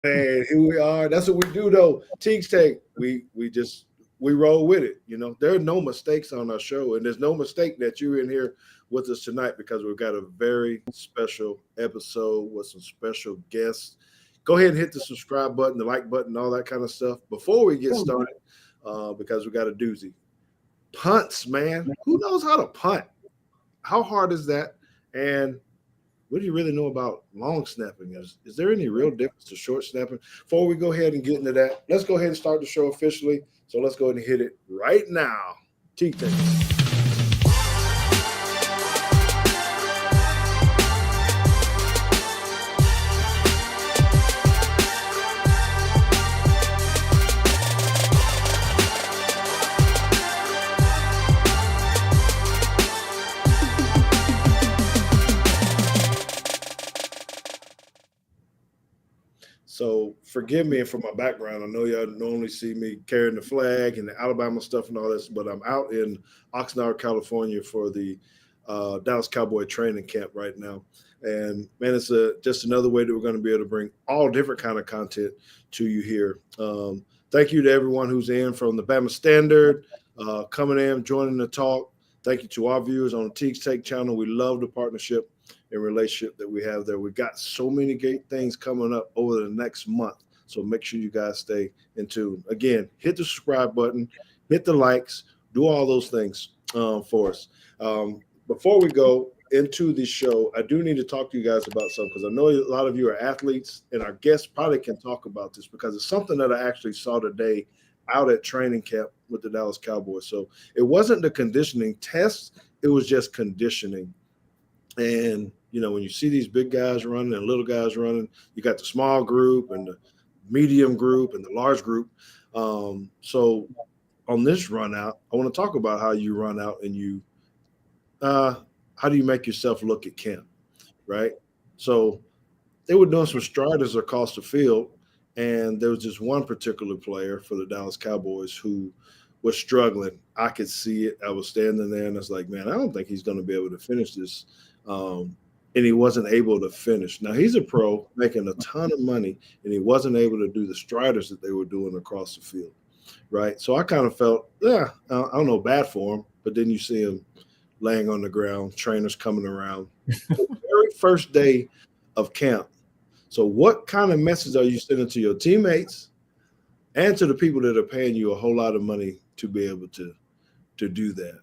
And here we are. That's what we do, though. Teague's Take. We roll with it. There are no mistakes on our show, and there's no mistake that you're in here with us tonight because we've got a very special episode with some special guests. Go ahead and hit the subscribe button, the like button, all that kind of stuff before we get started, because we got a doozy. Punts, man. Who knows how to punt? How hard is that? And what do you really know about long snapping? Is there any real difference to short snapping? Before we go ahead and get into that, let's go ahead and start the show officially. So let's go ahead and hit it right now. Teague Take. So forgive me for my background. I know y'all normally see me carrying the flag and the Alabama stuff and all this, but I'm out in Oxnard, California for the Dallas Cowboy training camp right now. And man, it's just another way that we're going to be able to bring all different kind of content to you here. Thank you to everyone who's in from the Bama Standard, coming in, joining the talk. Thank you to our viewers on the Teague's Take channel. We love the partnership and relationship that we have there. We've got so many great things coming up over the next month. So make sure you guys stay in tune. Again, hit the subscribe button, hit the likes, do all those things for us. Before we go into the show, I do need to talk to you guys about something because I know a lot of you are athletes, and our guests probably can talk about this because it's something that I actually saw today out at training camp with the Dallas Cowboys. So it wasn't the conditioning test, it was just conditioning. And when you see these big guys running and little guys running, you got the small group and the medium group and the large group. So on this run out, I want to talk about how you run out and how do you make yourself look at camp, right? So they were doing some striders across the field, and there was just one particular player for the Dallas Cowboys who was struggling. I could see it. I was standing there, and I was like, man, I don't think he's going to be able to finish this. And he wasn't able to finish. Now, he's a pro making a ton of money, and he wasn't able to do the striders that they were doing across the field, right? So I kind of felt, I don't know, bad for him. But then you see him laying on the ground, trainers coming around. The very first day of camp. So what kind of message are you sending to your teammates and to the people that are paying you a whole lot of money to be able to do that,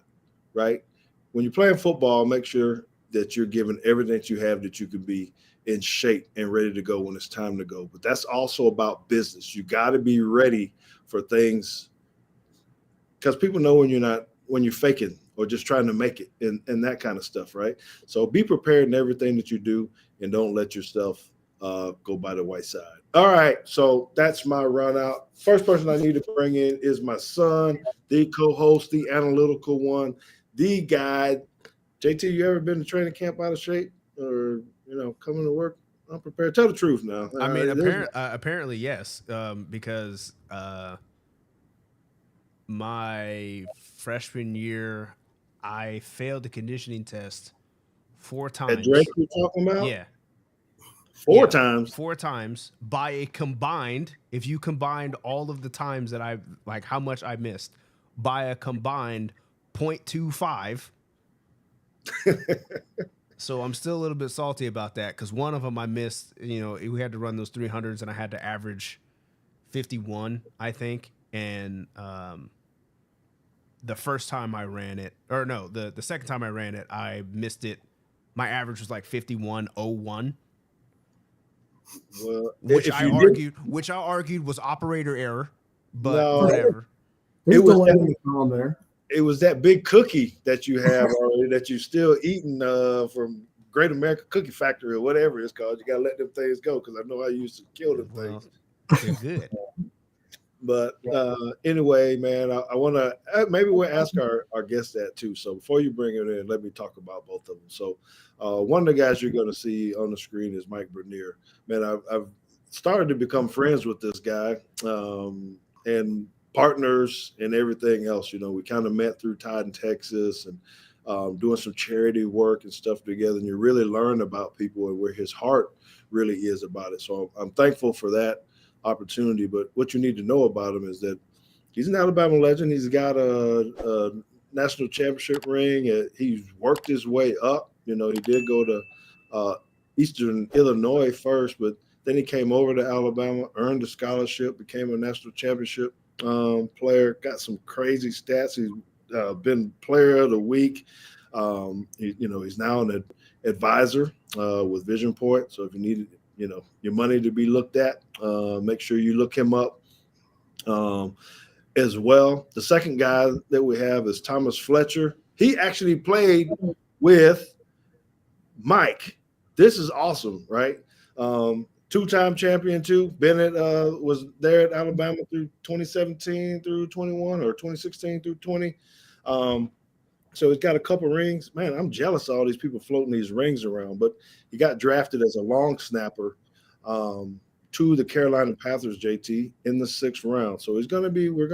right? When you're playing football, make sure that you're giving everything that you have that you can be in shape and ready to go when it's time to go. But that's also about business. You got to be ready for things because people know when you're faking or just trying to make it and that kind of stuff, right? So be prepared in everything that you do and don't let yourself go by the white side. All right, so that's my run out. First person I need to bring in is my son, the co-host, the analytical one, the guy. JT, you ever been to training camp out of shape or, coming to work unprepared? Tell the truth now. I mean, apparently, yes, because my freshman year, I failed the conditioning test 4 times. At Drake you're talking about? Yeah. 4 times? 4 times by a combined, if you combined all of the times that how much I missed, by a combined 0.25. So I'm still a little bit salty about that because one of them I missed. We had to run those 300s and I had to average 51, I think. And the first time I ran it, or no, the second time I ran it, I missed it. My average was like 51.01. Well, which I argued was operator error, but whatever. It was that big cookie that you have already that you're still eating from Great American Cookie Factory or whatever it's called. You gotta let them things go because I know I used to kill them things. They're good. But anyway, man, I want to maybe we'll ask our guest that too. So before you bring it in, let me talk about both of them. So one of the guys you're going to see on the screen is Mike Bernier. Man, I've started to become friends with this guy and partners and everything else. We kind of met through Todd in Texas and doing some charity work and stuff together. And you really learn about people and where his heart really is about it. So I'm thankful for that. opportunity. But what you need to know about him is that he's an Alabama legend. He's got a national championship ring. He's worked his way up. He did go to Eastern Illinois first, but then he came over to Alabama, earned a scholarship, became a national championship player, got some crazy stats. He's been player of the week. He's now an advisor with Vision Point. So if you need, your money to be looked at, make sure you look him up as well. The second guy that we have is Thomas Fletcher. He actually played with Mike. This is awesome, right? Two-time champion too. Bennett was there at Alabama through 2017 through 21 or 2016 through 20. So he's got a couple rings. Man, I'm jealous of all these people floating these rings around. But he got drafted as a long snapper to the Carolina Panthers, JT, in the 6th round. So we're going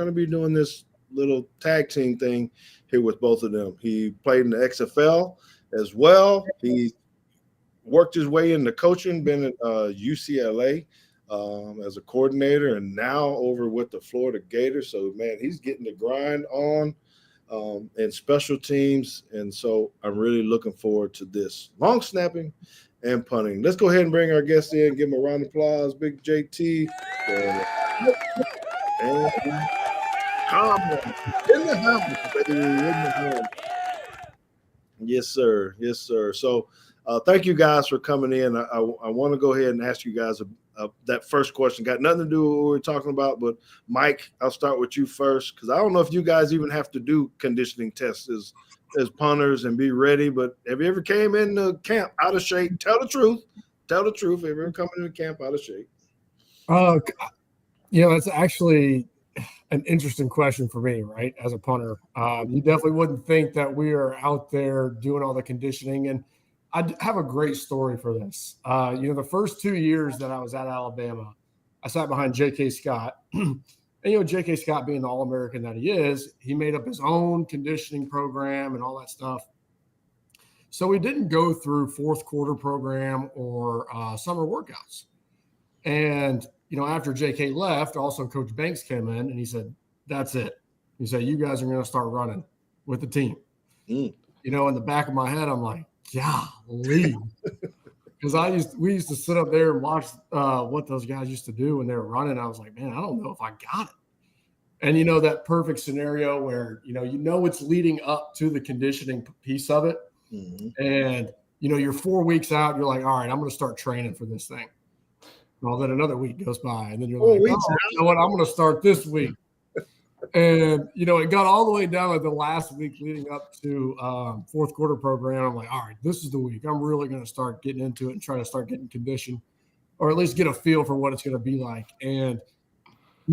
to be doing this little tag team thing here with both of them. He played in the XFL as well. He worked his way into coaching, been at UCLA as a coordinator, and now over with the Florida Gators. So, man, he's getting the grind on and special teams. And so I'm really looking forward to this. Long snapping and punting. Let's go ahead and bring our guest in. Give him a round of applause. Big JT. And in the house, baby. In the house. Yes, sir. Yes, sir. So thank you guys for coming in. I want to go ahead and ask you guys that first question. Got nothing to do with what we're talking about, but Mike, I'll start with you first because I don't know if you guys even have to do conditioning tests as punters and be ready. But have you ever came into camp out of shape? Tell the truth. Tell the truth. Have you ever come into camp out of shape? It's actually an interesting question for me, right? As a punter, you definitely wouldn't think that we are out there doing all the conditioning. And I have a great story for this. The first 2 years that I was at Alabama, I sat behind J.K. Scott. And, J.K. Scott being the All-American that he is, he made up his own conditioning program and all that stuff. So we didn't go through fourth quarter program or summer workouts. And, after J.K. left, also Coach Banks came in and he said, that's it. He said, you guys are going to start running with the team. In the back of my head, I'm like, golly. Because we used to sit up there and watch what those guys used to do when they were running. I was like, man, I don't know if I got it. And that perfect scenario where it's leading up to the conditioning piece of it. Mm-hmm. And you're 4 weeks out, you're like, all right, I'm going to start training for this thing. Well, then another week goes by, and then you're like, you know what, I'm going to start this week. And, it got all the way down to the last week leading up to fourth quarter program. I'm like, all right, this is the week. I'm really going to start getting into it and try to start getting conditioned, or at least get a feel for what it's going to be like. And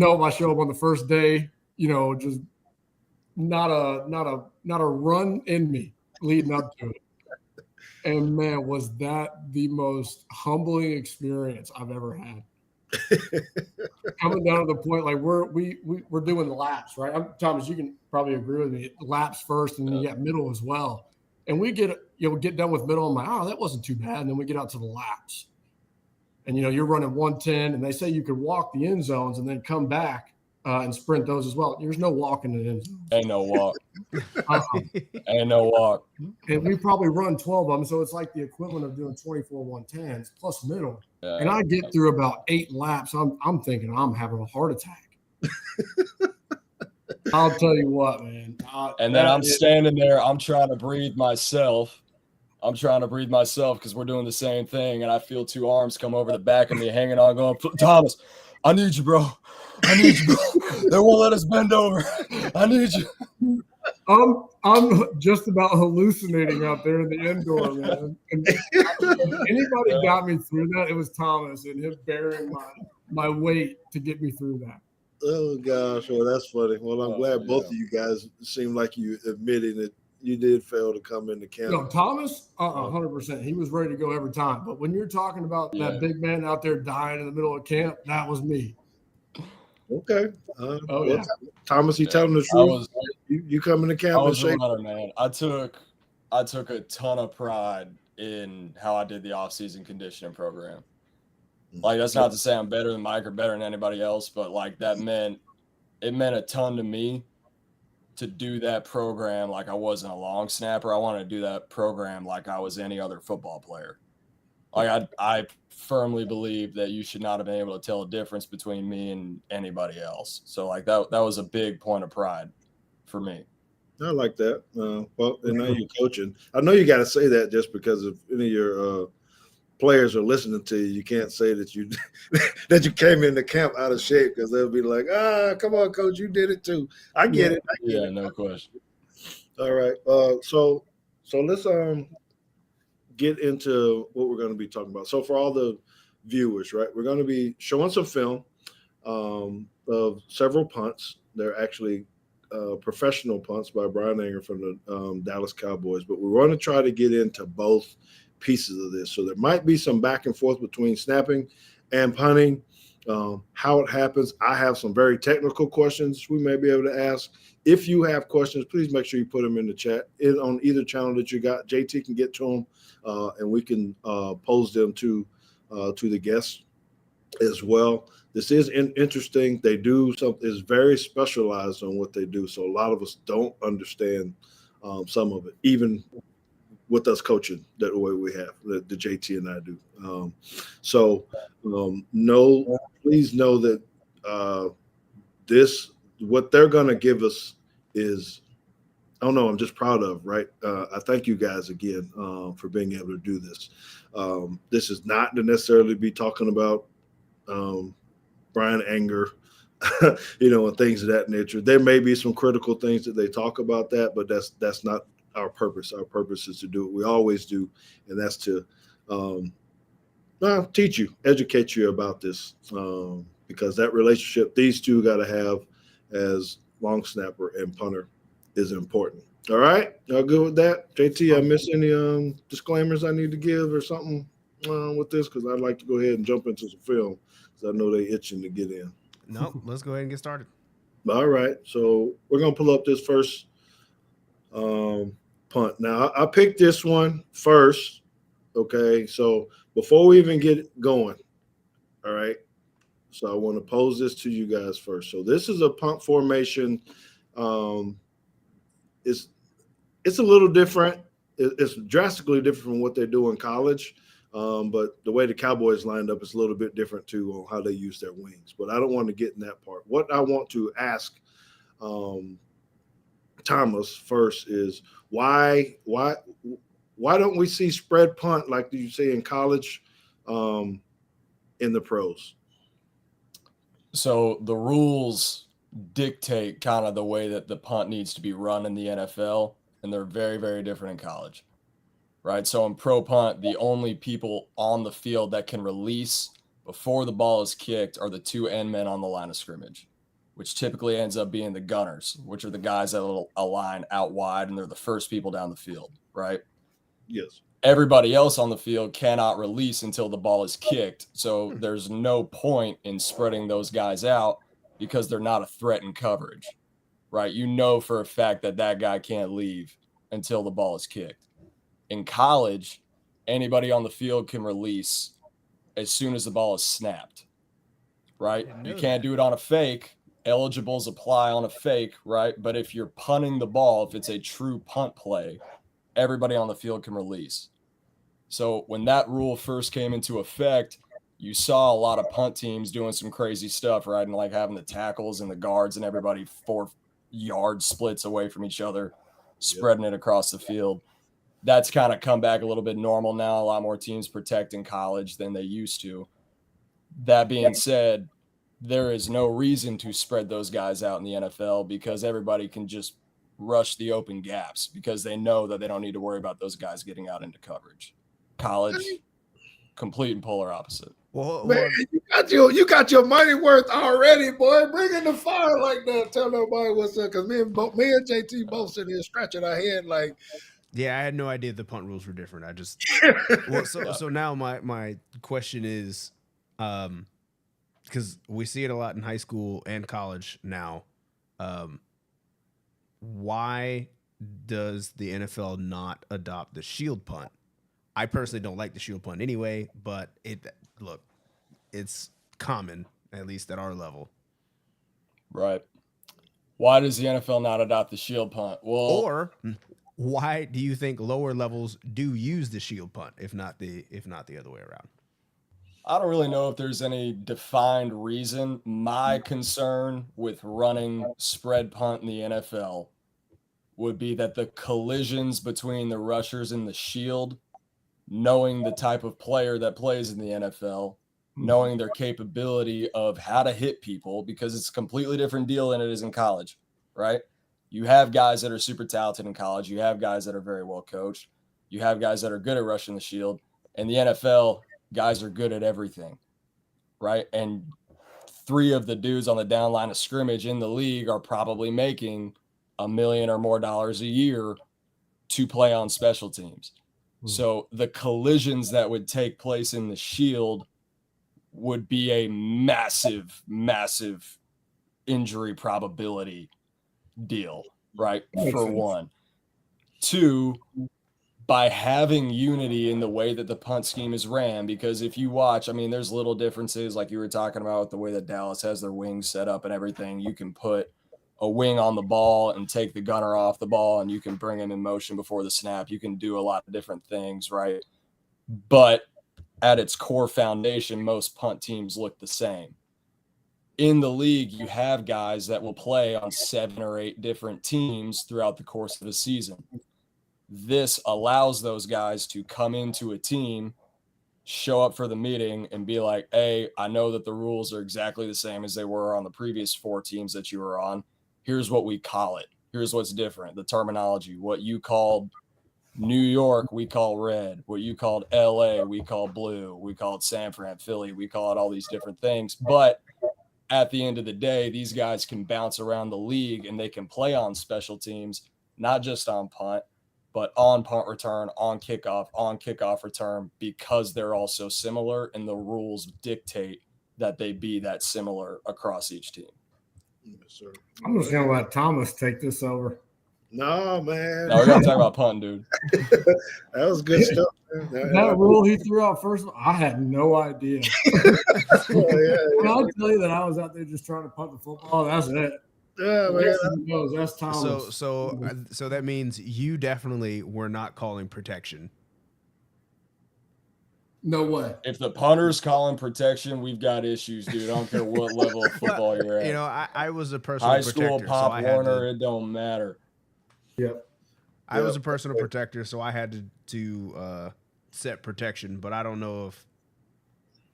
I show up on the first day, just not a run in me leading up to it. And man, was that the most humbling experience I've ever had. Coming down to the point like we're doing laps, right? Thomas, you can probably agree with me. Laps first, and then you got middle as well. And we get done with middle. I'm like, that wasn't too bad. And then we get out to the laps, and you're running 110, and they say you could walk the end zones and then come back and sprint those as well. There's no walk in the end zone. Ain't no walk. Ain't no walk. And we probably run 12 of them, so it's like the equivalent of doing 24 110s plus middle. Yeah, and I get through about 8 laps. I'm thinking I'm having a heart attack. I'll tell you what, man. And then I'm standing there. I'm trying to breathe myself. Because we're doing the same thing, and I feel 2 arms come over the back of me, hanging on, going, Thomas, I need you, bro. I need you, bro. They won't let us bend over. I need you. I'm just about hallucinating out there in the indoor, man. And anybody got me through that, it was Thomas and him bearing my weight to get me through that. Oh, gosh. Well, that's funny. Well, I'm glad both of you guys seem like you admitting that you did fail to come into camp. No, Thomas, 100%. He was ready to go every time. But when you're talking about that big man out there dying in the middle of camp, that was me. Okay. Thomas, you telling the truth? You coming to camp? I was another man. I took a ton of pride in how I did the off-season conditioning program. Like, that's not to say I'm better than Mike or better than anybody else, but like it meant a ton to me to do that program like I wasn't a long snapper. I wanted to do that program like I was any other football player. Like I firmly believe that you should not have been able to tell a difference between me and anybody else. So like that was a big point of pride for me. I like that. Well, and now you're coaching. I know you got to say that just because if any of your players are listening to you, you can't say that you that you came into camp out of shape because they'll be like, come on, coach, you did it too. I get it. Yeah, no question. All right. So let's get into what we're going to be talking about. So for all the viewers, right, we're going to be showing some film of several punts. They're actually professional punts by Brian Anger from the Dallas Cowboys, but we want to try to get into both pieces of this. So there might be some back and forth between snapping and punting, how it happens. I have some very technical questions we may be able to ask. If you have questions, please make sure you put them in the chat on either channel that you got. JT can get to them, and we can pose them to the guests as well. This is interesting. They do something is very specialized on what they do. So a lot of us don't understand some of it, even with us coaching that way we have, the JT and I do. Please know that what they're going to give us is, I don't know, I'm just proud of, right? I thank you guys again for being able to do this. This is not to necessarily be talking about Brian Anger, and things of that nature. There may be some critical things that they talk about that, but that's not our purpose. Our purpose is to do what we always do, and that's to teach you, educate you about this, because that relationship these two got to have as long snapper and punter is important. All right, y'all good with that? JT, I miss any disclaimers I need to give or something with this? Because I'd like to go ahead and jump into some film because I know they itching to get in. No, let's go ahead and get started. All right, so we're gonna pull up this first punt. Now I picked this one first. Okay, so before we even get going, all right. So I want to pose this to you guys first. So this is a punt formation. It's a little different. It's drastically different from what they do in college. But the way the Cowboys lined up is a little bit different too on how they use their wings. But I don't want to get in that part. What I want to ask Thomas first is why don't we see spread punt like you see in college in the pros? So the rules dictate kind of the way that the punt needs to be run in the NFL, and they're very, very different in college, right? So in pro punt, the only people on the field that can release before the ball is kicked are the two end men on the line of scrimmage, which typically ends up being the gunners, which are the guys that will align out wide, and they're the first people down the field, right? Yes. Everybody else on the field cannot release until the ball is kicked. So there's no point in spreading those guys out because they're not a threat in coverage, right? You know for a fact that that guy can't leave until the ball is kicked. In college, anybody on the field can release as soon as the ball is snapped, right? You can't do it on a fake. Eligibles apply on a fake, right? But if you're punting the ball, if it's a true punt play, everybody on the field can release. So when that rule first came into effect, you saw a lot of punt teams doing some crazy stuff, right? And like having the tackles and the guards and everybody 4-yard splits away from each other, spreading it across the field. That's kind of come back a little bit normal now. A lot more teams protect in college than they used to. That being said, there is no reason to spread those guys out in the NFL because everybody can just rush the open gaps because they know that they don't need to worry about those guys getting out into coverage. College, complete and polar opposite. Well, man, you got your money worth already, boy. Bring in the fire like that. Tell nobody what's up, because me and JT both sitting here scratching our head like. Yeah, I had no idea the punt rules were different. I just so now my question is, because we see it a lot in high school and college now, why does the NFL not adopt the shield punt? I personally don't like the shield punt anyway, but it's common, at least at our level. Right. Why does the NFL not adopt the shield punt? Well, Or why do you think lower levels do use the shield punt, if not the other way around? I don't really know if there's any defined reason. My concern with running spread punt in the NFL would be that the collisions between the rushers and the shield, knowing the type of player that plays in the NFL, knowing their capability of how to hit people, because it's a completely different deal than it is in college, right? You have guys that are super talented in college. You have guys that are very well coached. You have guys that are good at rushing the shield. In the NFL, guys are good at everything, right? And 3 of the dudes on the down line of scrimmage in the league are probably making $1 million or more a year to play on special teams. So the collisions that would take place in the shield would be a massive, massive injury probability deal, right? For one. 2, by having unity in the way that the punt scheme is ran, because if you watch, I mean, there's little differences like you were talking about with the way that Dallas has their wings set up and everything. You can put a wing on the ball and take the gunner off the ball, and you can bring him in motion before the snap. You can do a lot of different things, right? But at its core foundation, most punt teams look the same. In the league, you have guys that will play on 7 or 8 different teams throughout the course of a season. This allows those guys to come into a team, show up for the meeting, and be like, hey, I know that the rules are exactly the same as they were on the previous 4 teams that you were on. Here's what we call it. Here's what's different. The terminology. What you called New York, we call red. What you called LA, we call blue. We call it San Fran, Philly. We call it all these different things. But at the end of the day, these guys can bounce around the league and they can play on special teams, not just on punt, but on punt return, on kickoff return, because they're all so similar and the rules dictate that they be that similar across each team. Yes, sir. I'm just going to let Thomas take this over. No, man. No, we're going to talk about punting, dude. That was good stuff, man. That rule he threw out first, I had no idea. When I tell you that I was out there just trying to punt the football, that's it. Yeah, man. That's Thomas. So that means you definitely were not calling protection. No way. If the punter's calling protection, we've got issues, dude. I don't care what level of football you're at. You know, I was a personal high protector. school, Pop so Warner, it don't matter. Yep. I was a personal protector, so I had to set protection, but I don't know if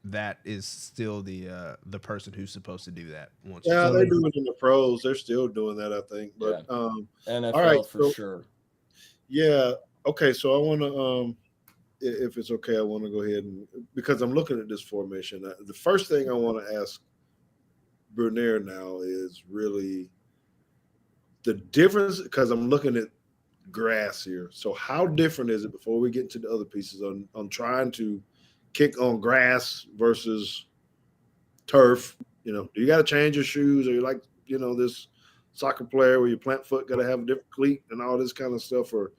that is still the person who's supposed to do that. Yeah, they're doing it in the pros. They're still doing that, I think. But NFL all right, for sure. Yeah. Okay. So I want to, if it's okay, I want to go ahead and, because I'm looking at this formation. The first thing I want to ask Bernier now is really the difference, because I'm looking at grass here. So how different is it, before we get into the other pieces, on trying to kick on grass versus turf? You know, do you got to change your shoes? Or you like, you know, this soccer player where your plant foot got to have a different cleat and all this kind of stuff? Or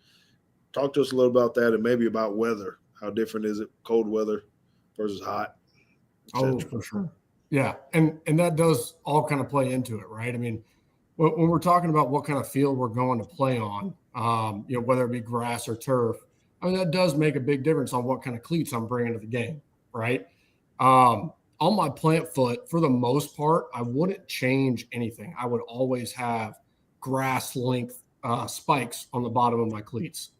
talk to us a little about that, and maybe about weather. How different is it, cold weather versus hot? Oh, for sure. Yeah. And that does all kind of play into it, right? I mean, when we're talking about what kind of field we're going to play on, you know, whether it be grass or turf, I mean, that does make a big difference on what kind of cleats I'm bringing to the game, right? On my plant foot, for the most part, I wouldn't change anything. I would always have grass length spikes on the bottom of my cleats.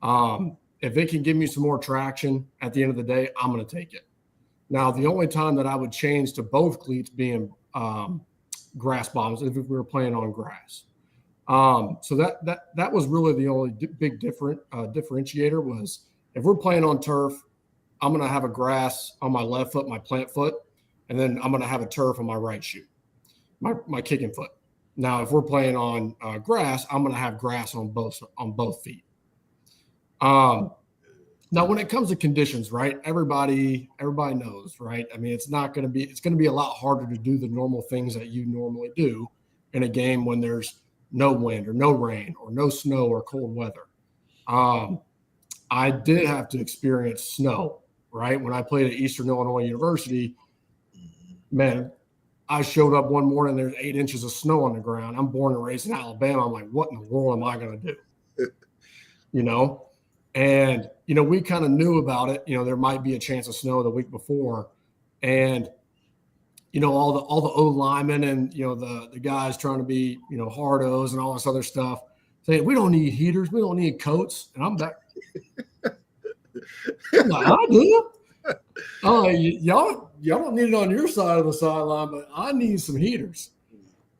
If it can give me some more traction at the end of the day, I'm going to take it. Now, the only time that I would change to both cleats being grass bottoms if we were playing on grass. So that was really the only big differentiator, was if we're playing on turf, I'm going to have a grass on my left foot, my plant foot, and then I'm going to have a turf on my right shoe, my kicking foot. Now, if we're playing on grass, I'm going to have grass on both feet. Now, when it comes to conditions, right, everybody knows, right? I mean, it's going to be a lot harder to do the normal things that you normally do in a game when there's no wind or no rain or no snow or cold weather. I did have to experience snow, right? When I played at Eastern Illinois University, man, I showed up one morning, there's 8 inches of snow on the ground. I'm born and raised in Alabama. I'm like, what in the world am I going to do? You know? And, you know, we kind of knew about it. You know, there might be a chance of snow the week before. And, you know, all the O linemen and, you know, the guys trying to be, you know, hardos and all this other stuff saying, we don't need heaters. We don't need coats. And I'm back. I'm like, I do. Oh, y'all don't need it on your side of the sideline, but I need some heaters.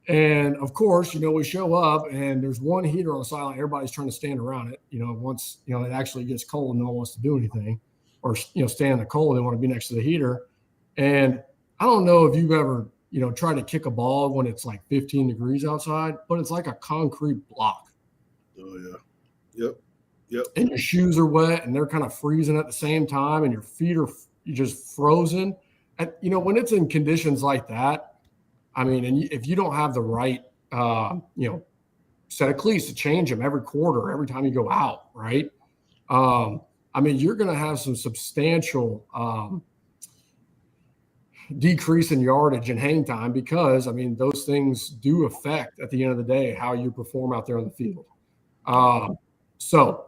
And of course, you know, we show up and there's one heater on the sideline. Everybody's trying to stand around it. You know, once, you know, it actually gets cold, no one wants to do anything or, you know, stay in the cold. They want to be next to the heater. And I don't know if you've ever, you know, tried to kick a ball when it's like 15 degrees outside, but it's like a concrete block. Oh, yeah. Yep. And your shoes are wet and they're kind of freezing at the same time and your feet are just frozen. And, you know, when it's in conditions like that, I mean, and if you don't have the right, you know, set of cleats to change them every quarter, every time you go out, right? I mean, you're going to have some substantial decrease in yardage and hang time because, I mean, those things do affect at the end of the day how you perform out there on the field. So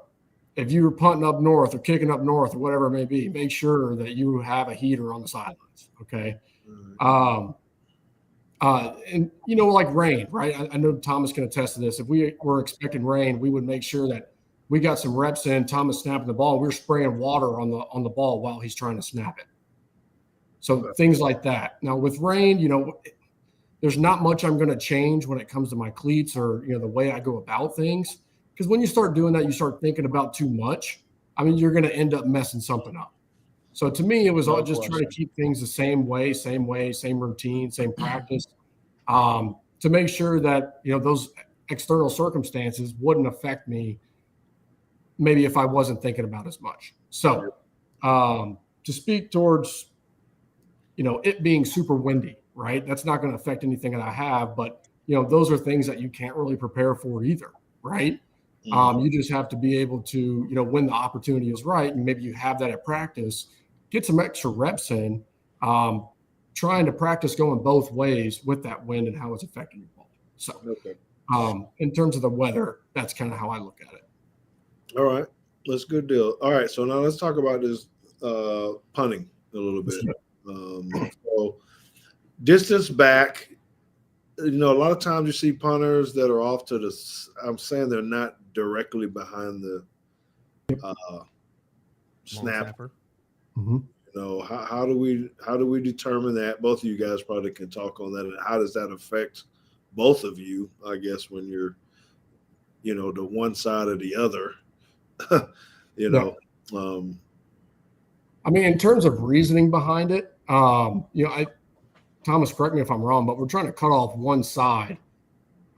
if you're punting up north or kicking up north or whatever it may be, make sure that you have a heater on the sidelines, okay? And, you know, like rain, right? I know Thomas can attest to this. If we were expecting rain, we would make sure that we got some reps in, Thomas snapping the ball, we're spraying water on the ball while he's trying to snap it. So things like that. Now with rain, you know, there's not much I'm going to change when it comes to my cleats or, you know, the way I go about things. Because when you start doing that, you start thinking about too much. I mean, you're going to end up messing something up. So to me, it was all just trying to keep things the same way, same routine, same practice, to make sure that, you know, those external circumstances wouldn't affect me maybe if I wasn't thinking about as much. So to speak towards, you know, it being super windy, right? That's not going to affect anything that I have, but, you know, those are things that you can't really prepare for either, right? You just have to be able to, you know, when the opportunity is right, and maybe you have that at practice, get some extra reps in, trying to practice going both ways with that wind and how it's affecting your ball. So in terms of the weather, that's kind of how I look at it. All right. That's a good deal. All right. So now let's talk about this punting a little bit. So distance back, you know, a lot of times you see punters that are off to the, I'm saying they're not directly behind the snap. Mm-hmm. You know, how do we determine that? Both of you guys probably can talk on that. And how does that affect both of you, I guess, when you're, you know, the one side or the other, you know? I mean, in terms of reasoning behind it, you know, Thomas, correct me if I'm wrong, but we're trying to cut off one side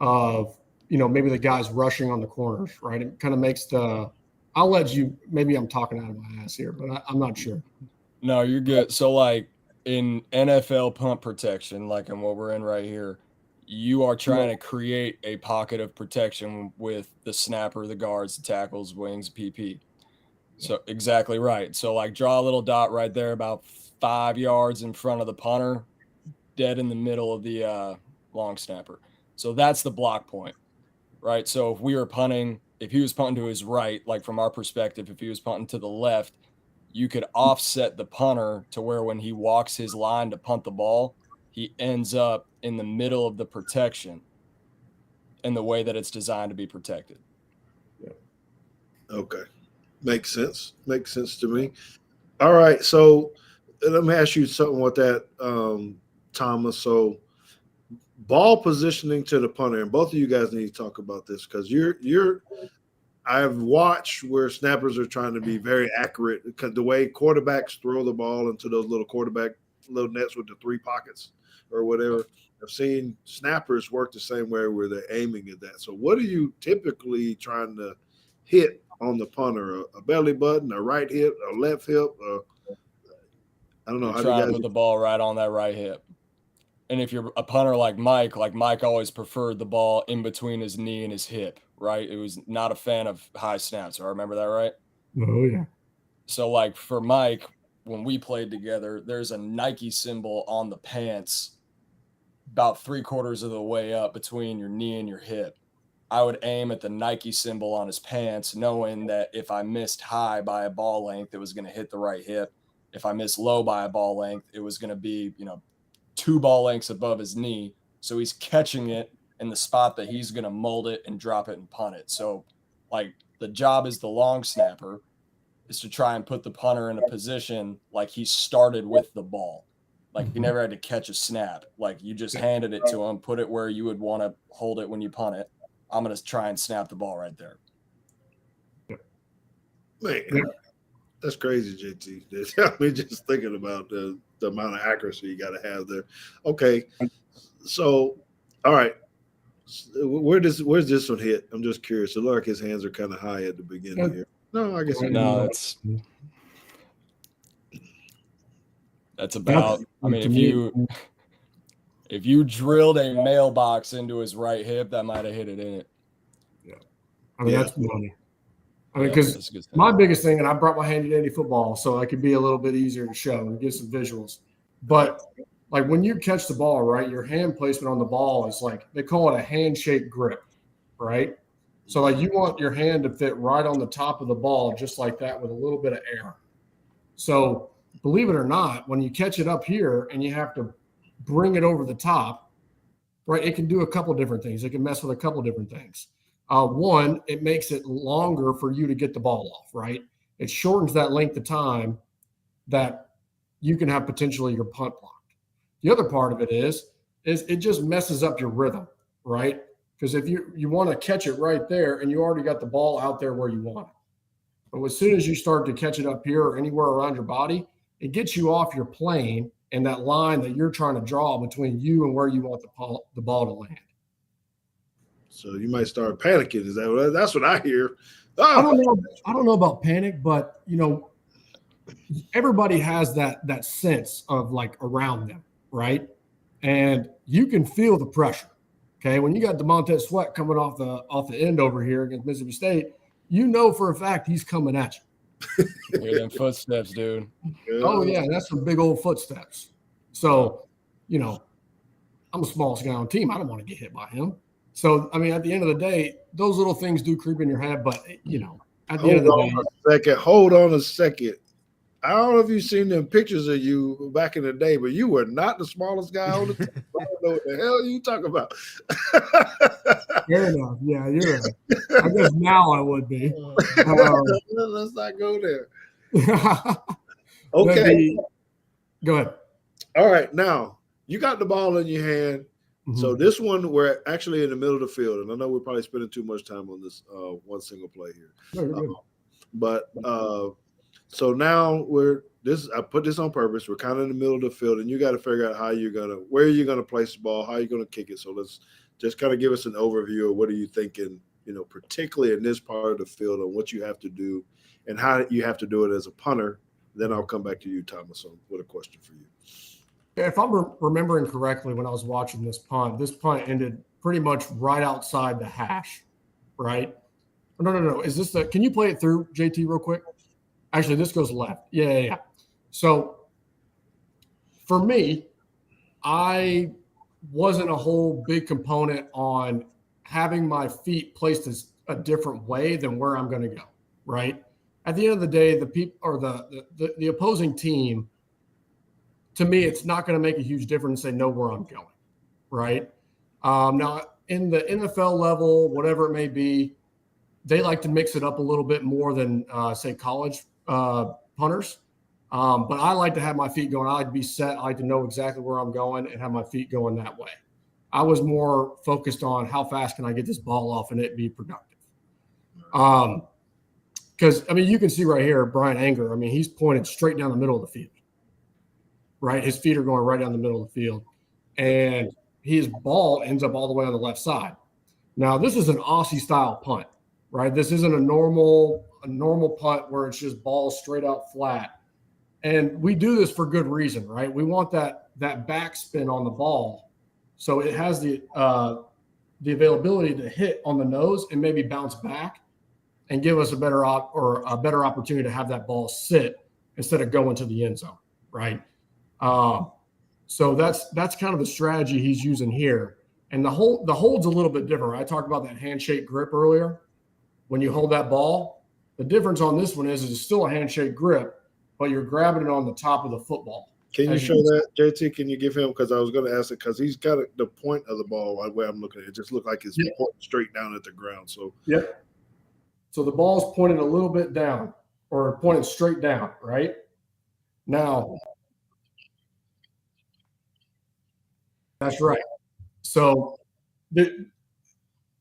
of, you know, maybe the guys rushing on the corners, right? It kind of makes I'll let you, maybe I'm talking out of my ass here, but I'm not sure. No, you're good. So like in NFL punt protection, like in what we're in right here, you are trying to create a pocket of protection with the snapper, the guards, the tackles, wings, PP. So exactly right. So like draw a little dot right there about 5 yards in front of the punter, dead in the middle of the long snapper. So that's the block point, right? So if we were punting, if he was punting to his right, like from our perspective, if he was punting to the left, you could offset the punter to where when he walks his line to punt the ball, he ends up in the middle of the protection in the way that it's designed to be protected. Okay. Makes sense. Makes sense to me. All right. So let me ask you something with that, Thomas. So ball positioning to the punter, and both of you guys need to talk about this because I've watched where snappers are trying to be very accurate because the way quarterbacks throw the ball into those little nets with the 3 pockets or whatever. I've seen snappers work the same way where they're aiming at that. So what are you typically trying to hit on the punter? A belly button, a right hip, a left hip? I don't know. You're trying to put the ball right on that right hip. And if you're a punter like Mike always preferred the ball in between his knee and his hip, right? It was not a fan of high snaps. I remember that, right? Oh, yeah. So like for Mike, when we played together, there's a Nike symbol on the pants about 3/4 of the way up between your knee and your hip. I would aim at the Nike symbol on his pants, knowing that if I missed high by a ball length, it was going to hit the right hip. If I missed low by a ball length, it was going to be, 2 ball lengths above his knee. So he's catching it in the spot that he's going to mold it and drop it and punt it. So, like, the job as the long snapper is to try and put the punter in a position like he started with the ball. Like, he never had to catch a snap. Like, you just handed it to him, put it where you would want to hold it when you punt it. I'm going to try and snap the ball right there. Man, that's crazy, JT. I mean, just thinking about the amount of accuracy you got to have there. Okay, so, all right. Where's this one hit? I'm just curious. It looks like his hands are kind of high at the beginning here. No, I guess no. That's about. I mean, if you drilled a mailbox into his right hip, that might have hit it in it. Yeah, I mean that's money. I mean, because my biggest thing, and I brought my handy dandy football, so it could be a little bit easier to show and get some visuals. But like when you catch the ball, right, your hand placement on the ball is like they call it a handshake grip, right? So like you want your hand to fit right on the top of the ball, just like that, with a little bit of air. So believe it or not, when you catch it up here and you have to bring it over the top, right, it can do a couple different things. It can mess with a couple different things. One, it makes it longer for you to get the ball off, right? It shortens that length of time that you can have potentially your punt blocked. The other part of it is it just messes up your rhythm, right? Because if you want to catch it right there and you already got the ball out there where you want it. But as soon as you start to catch it up here or anywhere around your body, it gets you off your plane and that line that you're trying to draw between you and where you want the ball to land. So you might start panicking. That's what I hear? Oh. I don't know about panic, but everybody has that sense of like around them, right? And you can feel the pressure. Okay, when you got DeMontez Sweat coming off the end over here against Mississippi State, you know for a fact he's coming at you. Hear them footsteps, dude. Oh yeah, that's some big old footsteps. So, I'm the smallest guy on the team. I don't want to get hit by him. So, I mean, at the end of the day, those little things do creep in your head. But, at the end of the day. Hold on a second. I don't know if you've seen them pictures of you back in the day, but you were not the smallest guy on the team. I don't know what the hell you talking about. Fair enough. Yeah, you're right. I guess now I would be. Let's not go there. Okay. Go ahead. All right. Now, you got the ball in your hand. Mm-hmm. So this one, we're actually in the middle of the field. And I know we're probably spending too much time on this one single play here. So now I put this on purpose. We're kind of in the middle of the field, and you got to figure out where you're going to place the ball, how you're going to kick it. So let's just kind of give us an overview of what are you thinking, particularly in this part of the field, on what you have to do and how you have to do it as a punter. Then I'll come back to you, Thomas, with a question for you. If I'm remembering correctly, when I was watching this punt ended pretty much right outside the hash, right? No. Is this can you play it through, JT, real quick? Actually, this goes left. Yeah. So for me, I wasn't a whole big component on having my feet placed as a different way than where I'm going to go, right? At the end of the day, the people or the opposing team, to me, it's not going to make a huge difference. They know where I'm going, right? Now, in the NFL level, whatever it may be, they like to mix it up a little bit more than, say, college punters. But I like to have my feet going. I like to be set. I like to know exactly where I'm going and have my feet going that way. I was more focused on how fast can I get this ball off and it be productive. Because, I mean, you can see right here, Brian Anger, I mean, he's pointed straight down the middle of the field, right? His feet are going right down the middle of the field. And his ball ends up all the way on the left side. Now, this is an Aussie-style punt, right? This isn't a normal punt where it's just balls straight out flat. And we do this for good reason, right? We want that backspin on the ball so it has the availability to hit on the nose and maybe bounce back and give us a better opportunity to have that ball sit instead of going to the end zone, right? So that's kind of the strategy he's using here. And the hold's a little bit different. Right? I talked about that handshake grip earlier. When you hold that ball, the difference on this one is it's still a handshake grip, but you're grabbing it on the top of the football. Can you show that, JT? Can you give him? Because I was going to ask it because he's got the point of the ball the way I'm looking at it. It just looked like it's pointing straight down at the ground. So So the ball's pointed a little bit down or pointed straight down, right? Now, that's right. So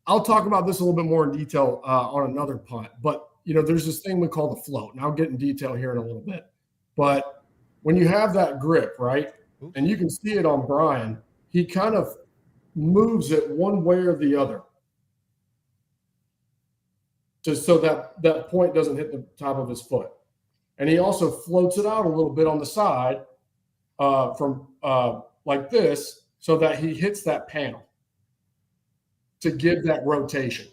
I'll talk about this a little bit more in detail on another punt. But, there's this thing we call the float. And I'll get in detail here in a little bit. But when you have that grip, right, and you can see it on Brian, he kind of moves it one way or the other just so that point doesn't hit the top of his foot. And he also floats it out a little bit on the side from like this so that he hits that panel to give that rotation.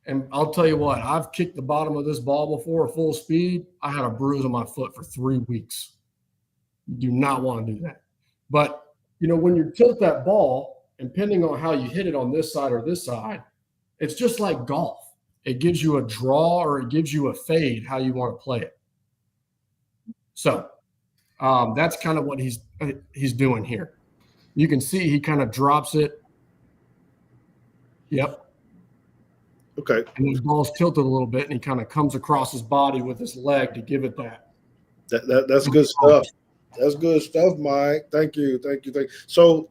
And I'll tell you what, I've kicked the bottom of this ball before full speed. I had a bruise on my foot for 3 weeks. You do not want to do that. But, when you tilt that ball, and depending on how you hit it on this side or this side, it's just like golf. It gives you a draw or it gives you a fade, how you want to play it. So that's kind of what he's doing here. You can see he kind of drops it. Yep. Okay. And his ball's tilted a little bit, and he kind of comes across his body with his leg to give it that. That's good stuff. That's good stuff, Mike. Thank you. So,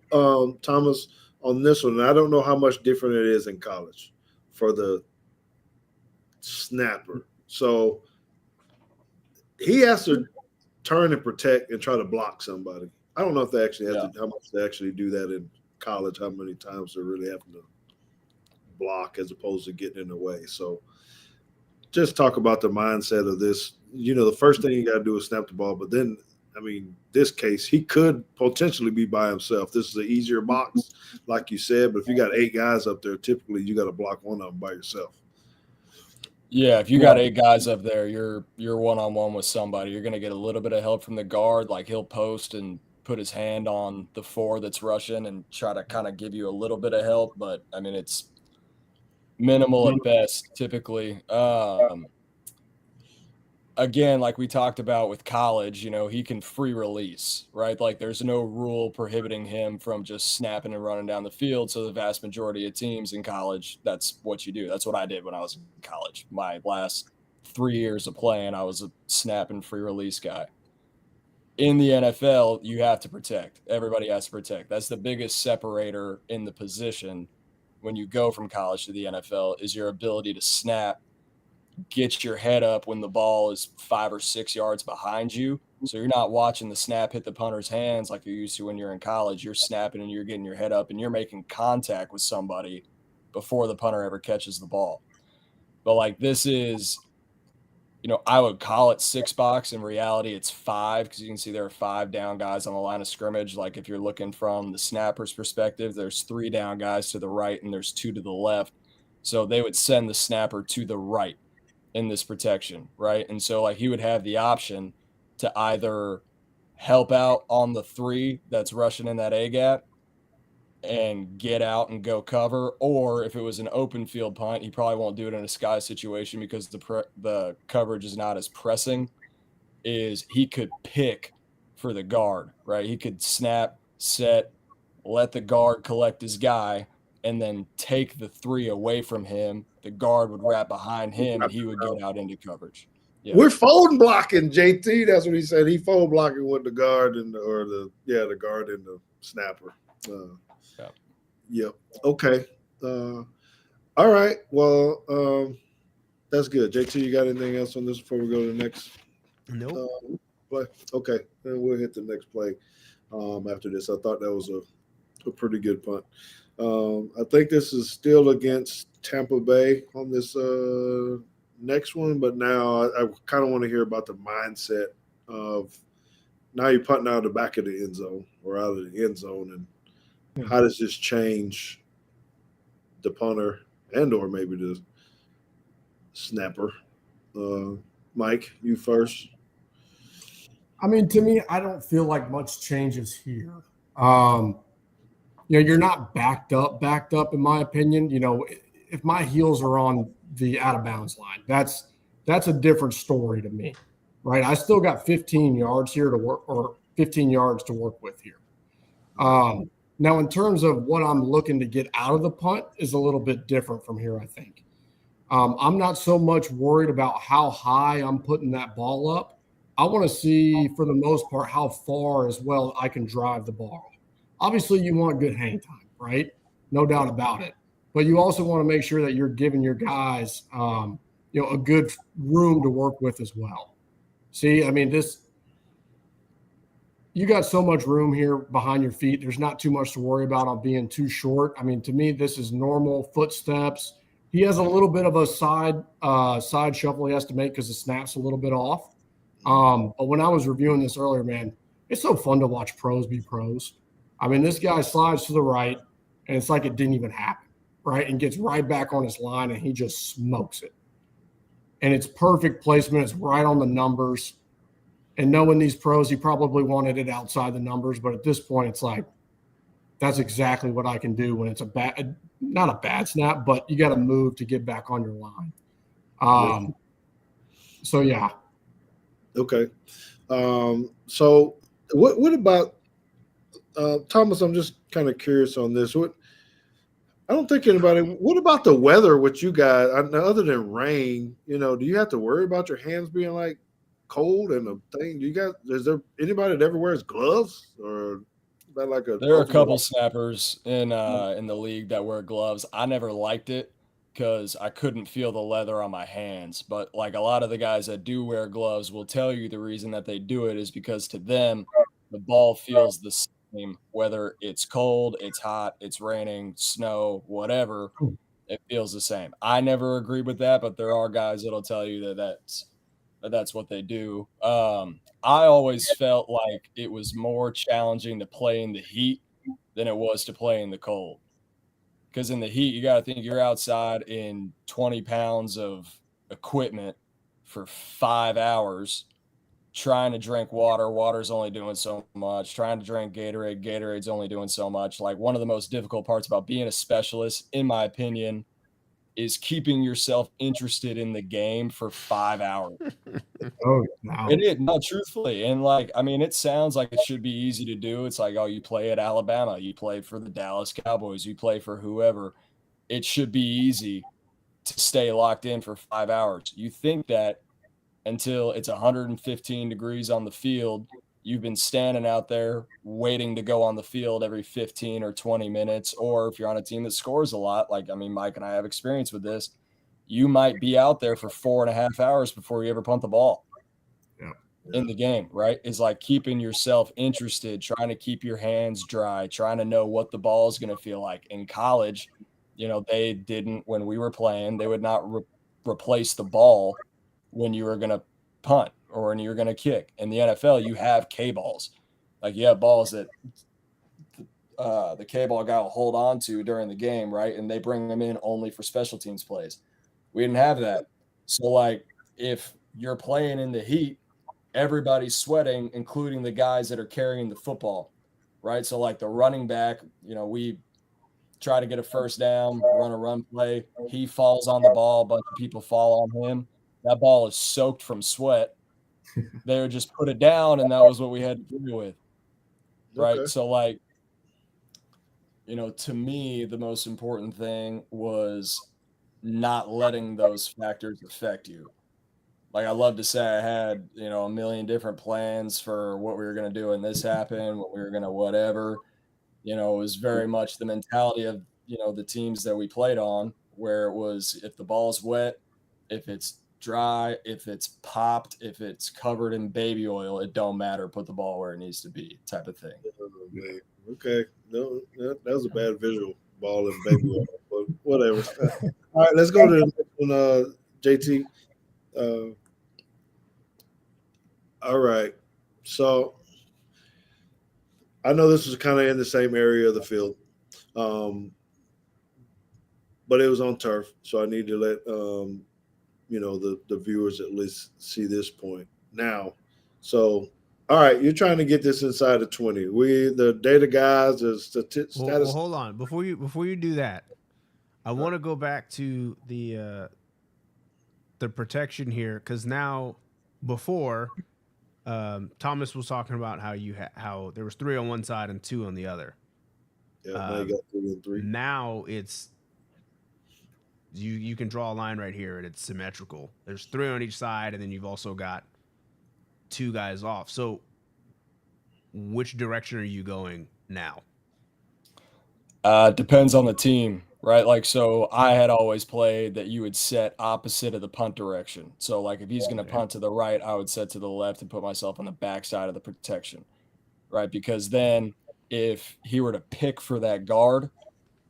Thomas, on this one, I don't know how much different it is in college for the snapper. So he has to turn and protect and try to block somebody. I don't know if they actually have to, how much they actually do that in college, how many times they're really having to block as opposed to getting in the way. So just talk about the mindset of this. The first thing you got to do is snap the ball, but then, this case, he could potentially be by himself. This is an easier box, like you said, but if you got 8 guys up there, typically you got to block one of them by yourself. Yeah, if you got 8 guys up there, you're one-on-one with somebody. You're going to get a little bit of help from the guard, like he'll post and put his hand on the 4 that's rushing and try to kind of give you a little bit of help, but it's minimal at best, typically. Again, like we talked about with college, he can free release, right? Like there's no rule prohibiting him from just snapping and running down the field. So the vast majority of teams in college, that's what you do. That's what I did when I was in college. My last 3 years of playing, I was a snap and free release guy. In the NFL, you have to protect. Everybody has to protect. That's the biggest separator in the position when you go from college to the NFL is your ability to snap, get your head up when the ball is 5 or 6 yards behind you. So you're not watching the snap hit the punter's hands like you're used to when you're in college. You're snapping and you're getting your head up and you're making contact with somebody before the punter ever catches the ball. But like this is, I would call it 6 box. In reality, it's 5 because you can see there are 5 down guys on the line of scrimmage. Like if you're looking from the snapper's perspective, there's 3 down guys to the right and there's 2 to the left. So they would send the snapper to the right in this protection, right? And so like he would have the option to either help out on the 3 that's rushing in that A gap and get out and go cover, or if it was an open field punt, he probably won't do it in a sky situation because the coverage is not as pressing, is he could pick for the guard, right? He could snap, set, let the guard collect his guy, and then take the 3 away from him. The guard would wrap behind him, and he would get out into coverage. Yeah. We're fold blocking, JT. That's what he said. He fold blocking with the guard and the guard and the snapper. Yep. Okay. All right. Well, that's good. JT, you got anything else on this before we go to the next play? Okay. Then we'll hit the next play after this. I thought that was a pretty good punt. I think this is still against Tampa Bay on this next one, but now I kind of want to hear about the mindset of now you're punting out of the back of the end zone or out of the end zone, and how does this change the punter and or maybe the snapper? Mike, you first. I mean, to me, I don't feel like much changes here. You're not backed up, in my opinion. If my heels are on the out of bounds line, that's a different story to me, right? I still got 15 yards here to work, or 15 yards to work with here. Now, in terms of what I'm looking to get out of the punt is a little bit different from here, I think. I'm not so much worried about how high I'm putting that ball up. I want to see, for the most part, how far as well I can drive the ball. Obviously, you want good hang time, right? No doubt about it. But you also want to make sure that you're giving your guys, a good room to work with as well. See, I mean, you got so much room here behind your feet. There's not too much to worry about on being too short. I mean, to me, this is normal footsteps. He has a little bit of a side shuffle he has to make because the snap's a little bit off. But when I was reviewing this earlier, man, it's so fun to watch pros be pros. I mean, this guy slides to the right, and it's like it didn't even happen, right? And gets right back on his line, and he just smokes it. And it's perfect placement. It's right on the numbers. And knowing these pros, he probably wanted it outside the numbers. But at this point, it's like, that's exactly what I can do when it's not a bad snap, but you got to move to get back on your line. So, yeah. Okay. So what about Thomas? I'm just kind of curious on this. I don't think anybody. What about the weather with you guys? Other than rain, do you have to worry about your hands being like cold and a thing? Is there anybody that ever wears gloves, or is that like there are a couple snappers in the league that wear gloves. I never liked it because I couldn't feel the leather on my hands. But like a lot of the guys that do wear gloves will tell you the reason that they do it is because to them, the ball feels the same, whether it's cold, it's hot, it's raining, snow, whatever, it feels the same. I never agreed with that, but there are guys that'll tell you that's what they do. I always felt like it was more challenging to play in the heat than it was to play in the cold. Because in the heat, you got to think you're outside in 20 pounds of equipment for 5 hours trying to drink water. Water's only doing so much. Trying to drink Gatorade. Gatorade's only doing so much. Like, one of the most difficult parts about being a specialist, in my opinion, is keeping yourself interested in the game for 5 hours. Oh, wow. It is, no, truthfully. And it sounds like it should be easy to do. It's like, oh, you play at Alabama, you play for the Dallas Cowboys, you play for whoever. It should be easy to stay locked in for 5 hours. You think that until it's 115 degrees on the field, you've been standing out there waiting to go on the field every 15 or 20 minutes. Or if you're on a team that scores a lot, Mike and I have experience with this, you might be out there for 4.5 hours before you ever punt the ball in the game, right? Is like keeping yourself interested, trying to keep your hands dry, trying to know what the ball is going to feel like. In college, they didn't, when we were playing, they would not replace the ball when you were going to punt or when you're going to kick. In the NFL, you have K-balls. Like, you have balls that the K-ball guy will hold on to during the game, right? And they bring them in only for special teams plays. We didn't have that. So, like, if you're playing in the heat, everybody's sweating, including the guys that are carrying the football, right? So, like, the running back, we try to get a first down, run a run play. He falls on the ball. A bunch of people fall on him. That ball is soaked from sweat. They would just put it down, and that was what we had to deal with, right? Okay. So, like, to me, the most important thing was not letting those factors affect you. Like, I love to say I had, a million different plans for what we were going to do, and this happened, what we were going to whatever. It was very much the mentality of, the teams that we played on, where it was, if the ball's wet, if it's dry, if it's popped, if it's covered in baby oil, it don't matter. Put the ball where it needs to be, type of thing. Okay. No, that was a bad visual, ball and baby oil, but whatever. All right, let's go to the next one, JT. All right. So I know this was kind of in the same area of the field, but it was on turf. So I need to let the viewers at least see this point now. So All right, you're trying to get this inside the 20. The data guys, the status. Well, hold on. Before you do that, I want to go back to the protection here, because now before Thomas was talking about how there was 3 on one side and 2 on the other. Yeah, now you got 3 and 3. Now it's you can draw a line right here and it's symmetrical. There's 3 on each side, and then you've also got 2 guys off. So which direction are you going now? Depends on the team, right? Like, so I had always played that you would set opposite of the punt direction. So like if he's going to punt to the right, I would set to the left and put myself on the back side of the protection, right? Because then if he were to pick for that guard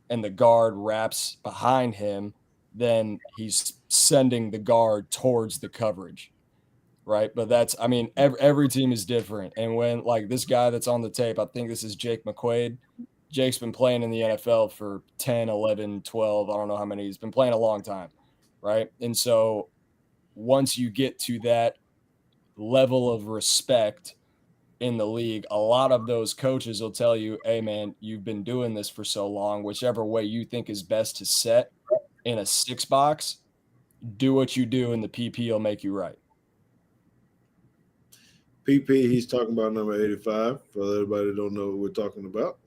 and the guard wraps behind him, then he's sending the guard towards the coverage, right? But that's, I mean, every team is different. And when like this guy that's on the tape, I think this is Jake McQuaid. Jake's been playing in the NFL for 10, 11, 12. I don't know how many. He's been playing a long time, right? And so once you get to that level of respect in the league, a lot of those coaches will tell you, hey, man, you've been doing this for so long. Whichever way you think is best to set in a 6 box, do what you do, and the PP will make you right. PP, he's talking about number 85. For everybody that don't know what we're talking about.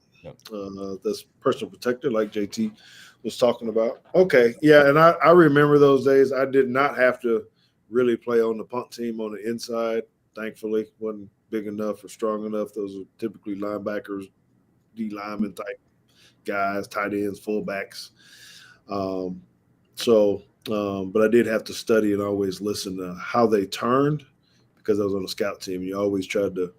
That's personal protector, like JT was talking about. Okay, yeah, and I remember those days. I did not have to really play on the punt team on the inside. Thankfully, wasn't big enough or strong enough. Those are typically linebackers, D lineman type guys, tight ends, fullbacks. But I did have to study and always listen to how they turned, because I was on the scout team. You always tried to.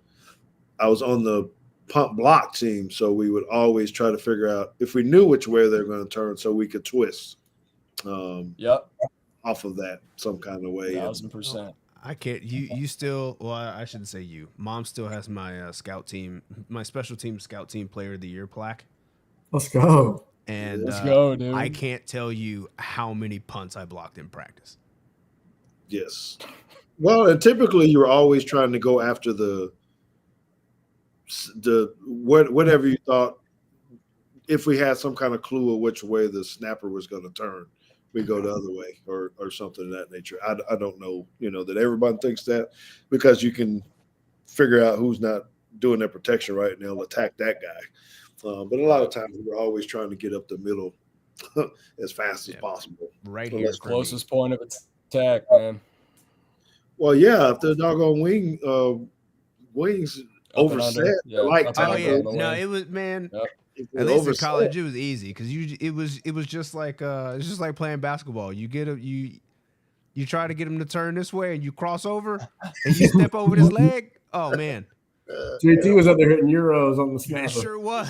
I was on the punt block team, so we would always try to figure out if we knew which way they're going to turn, so we could twist off of that some kind of way. 1,000%. I can't. You still. Well, I shouldn't say you. Mom still has my scout team, my special team scout team player of the year plaque. Let's go. And let's go, dude. I can't tell you how many punts I blocked in practice. Yes. Well, and typically you were always trying to go after whatever you thought. If we had some kind of clue of which way the snapper was going to turn, we go the other way or something of that nature. I don't know, that everybody thinks that, because you can figure out who's not doing their protection right, and they'll attack that guy. But a lot of times we're always trying to get up the middle as fast as possible. Right So here, that's closest point of attack, man. Well, yeah, if the doggone wings overset, no, it was, man. Yep. At least in college, it was easy, because it was just like playing basketball. You try to get him to turn this way, and you cross over, and you step over his leg. Oh man, JT was up there hitting euros on the snapper. It sure was.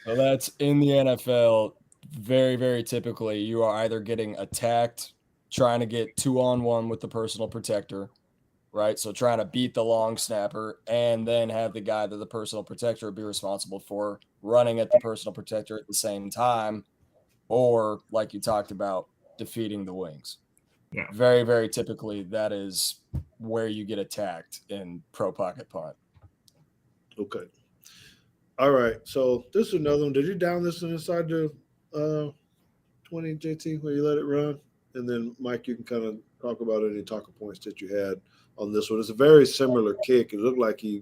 So that's in the NFL. Very, very typically, you are either getting attacked, trying to get 2-on-1 with the personal protector, right? So trying to beat the long snapper, and then have the guy that the personal protector be responsible for running at the personal protector at the same time, or like you talked about, defeating the wings. Yeah. Very, very typically, that is where you get attacked in pro pocket punt. Okay. All right. So this is another one. Did you down this inside the 20, JT, where you let it run? And then, Mike, you can kind of talk about any talking points that you had on this one. It's a very similar kick. It looked like he,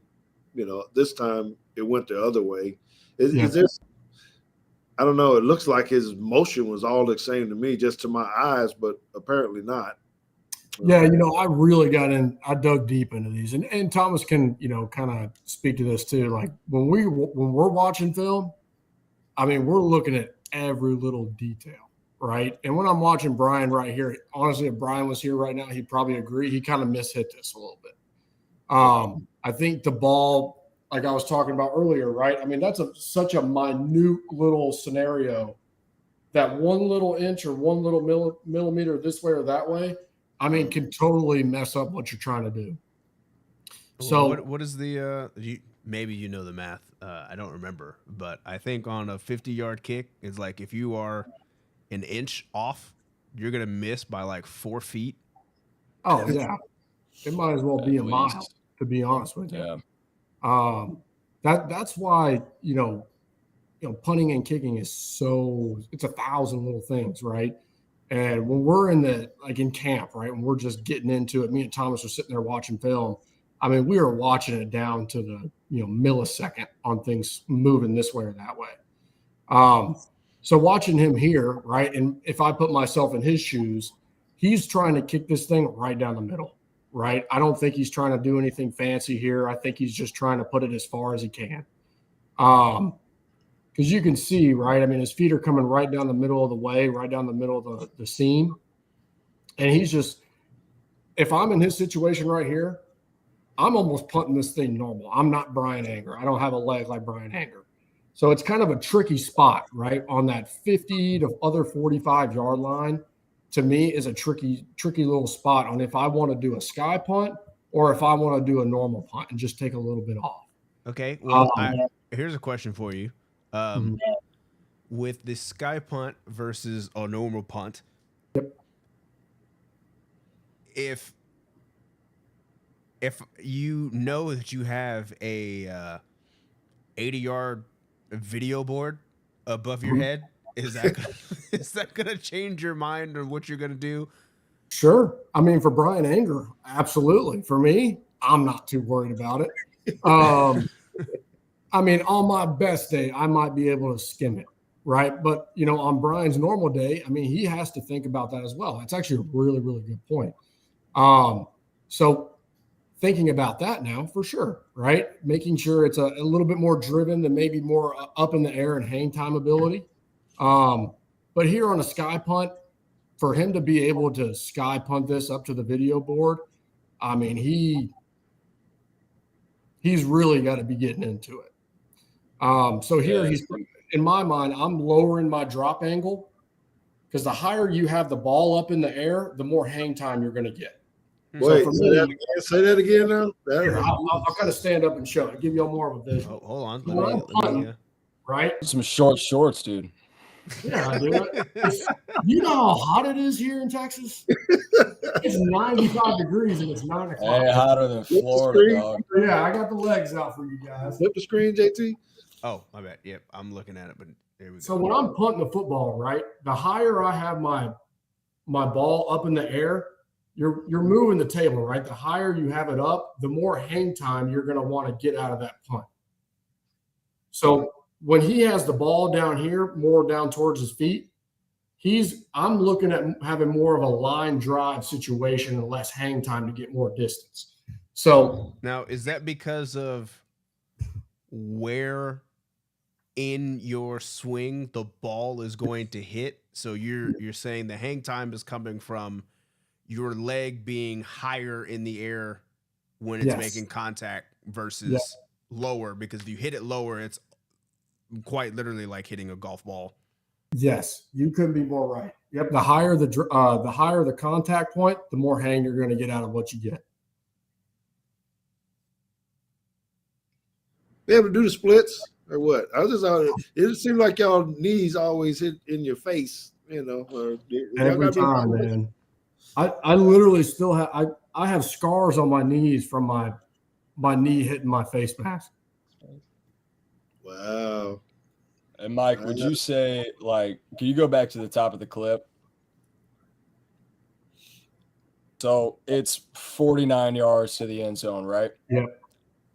this time it went the other way. Is this? I don't know. It looks like his motion was all the same to me, just to my eyes, but apparently not. Yeah, I really got in. I dug deep into these, and Thomas can, kind of speak to this too. Like when we're watching film, I mean, we're looking at every little detail, right? And when I'm watching Brian right here, honestly, if Brian was here right now, he'd probably agree. He kind of mishit this a little bit. I think the ball, like I was talking about earlier, right? I mean, that's such a minute little scenario that one little inch or one little millimeter this way or that way, I mean, can totally mess up what you're trying to do. So what is the maybe the math. I don't remember, but I think on a 50-yard kick, it's like if you are an inch off, you're going to miss by like 4 feet. Oh, yeah. It might as well be a mile. to be honest with you. Yeah. That's why, punting and kicking is it's 1,000 little things, right? And when we're in camp, right, when we're just getting into it, me and Thomas are sitting there watching film. I mean, we are watching it down to the, millisecond on things moving this way or that way. So watching him here, right, and if I put myself in his shoes, he's trying to kick this thing right down the middle, right? I don't think he's trying to do anything fancy here. I think he's just trying to put it as far as he can. Because you can see, right, I mean, his feet are coming right down the middle of the way, right down the middle of the seam. And he's just – if I'm in his situation right here, I'm almost punting this thing normal. I'm not Brian Anger. I don't have a leg like Brian Anger. So it's kind of a tricky spot, right, on that 50 to other 45-yard line. To me, is a tricky little spot on if I want to do a sky punt or if I want to do a normal punt and just take a little bit off. Okay. Well, here's a question for you. With the sky punt versus a normal punt, if you know that you have a 80-yard video board above your head, is that gonna change your mind on what you're gonna do? Sure. I mean, for Brian Anger, absolutely. For me, I'm not too worried about it. I mean, on my best day, I might be able to skim it, right? But, on Brian's normal day, I mean, he has to think about that as well. That's actually a really, really good point. So thinking about that now, for sure, right? Making sure it's a little bit more driven than maybe more up in the air and hang time ability. But here on a sky punt, for him to be able to sky punt this up to the video board, I mean, he's really got to be getting into it. So here he's, in my mind, I'm lowering my drop angle because the higher you have the ball up in the air, the more hang time you're going to get. Wait, so say that again now. Here, I'll kind of stand up and show it. Give y'all more of a vision. Oh, hold on. Let me right? Some short shorts, dude. Yeah, dude. You know how hot it is here in Texas? It's 95 degrees and it's 9 o'clock. Hey, hotter than Florida, dog. Yeah, I got the legs out for you guys. Flip the screen, JT. Oh, my bad. Yep, I'm looking at it, but there we go. So when I'm punting the football, right, the higher I have my ball up in the air, you're moving the table, right? The higher you have it up, the more hang time you're going to want to get out of that punt. So when he has the ball down here, more down towards his feet, I'm looking at having more of a line drive situation and less hang time to get more distance. So now, is that because of where in your swing the ball is going to hit? So you're saying the hang time is coming from your leg being higher in the air when it's making contact versus lower, because if you hit it lower, it's quite literally like hitting a golf ball. Yes, you couldn't be more right. Yep, the higher the contact point, the more hang you're going to get out of what you get. They able to do the splits or what? It seemed like y'all knees always hit in your face, Every time, man. I literally still have I have scars on my knees from my knee hitting my face mask. Wow. And Mike, would you say, can you go back to the top of the clip? So it's 49 yards to the end zone, right? Yeah.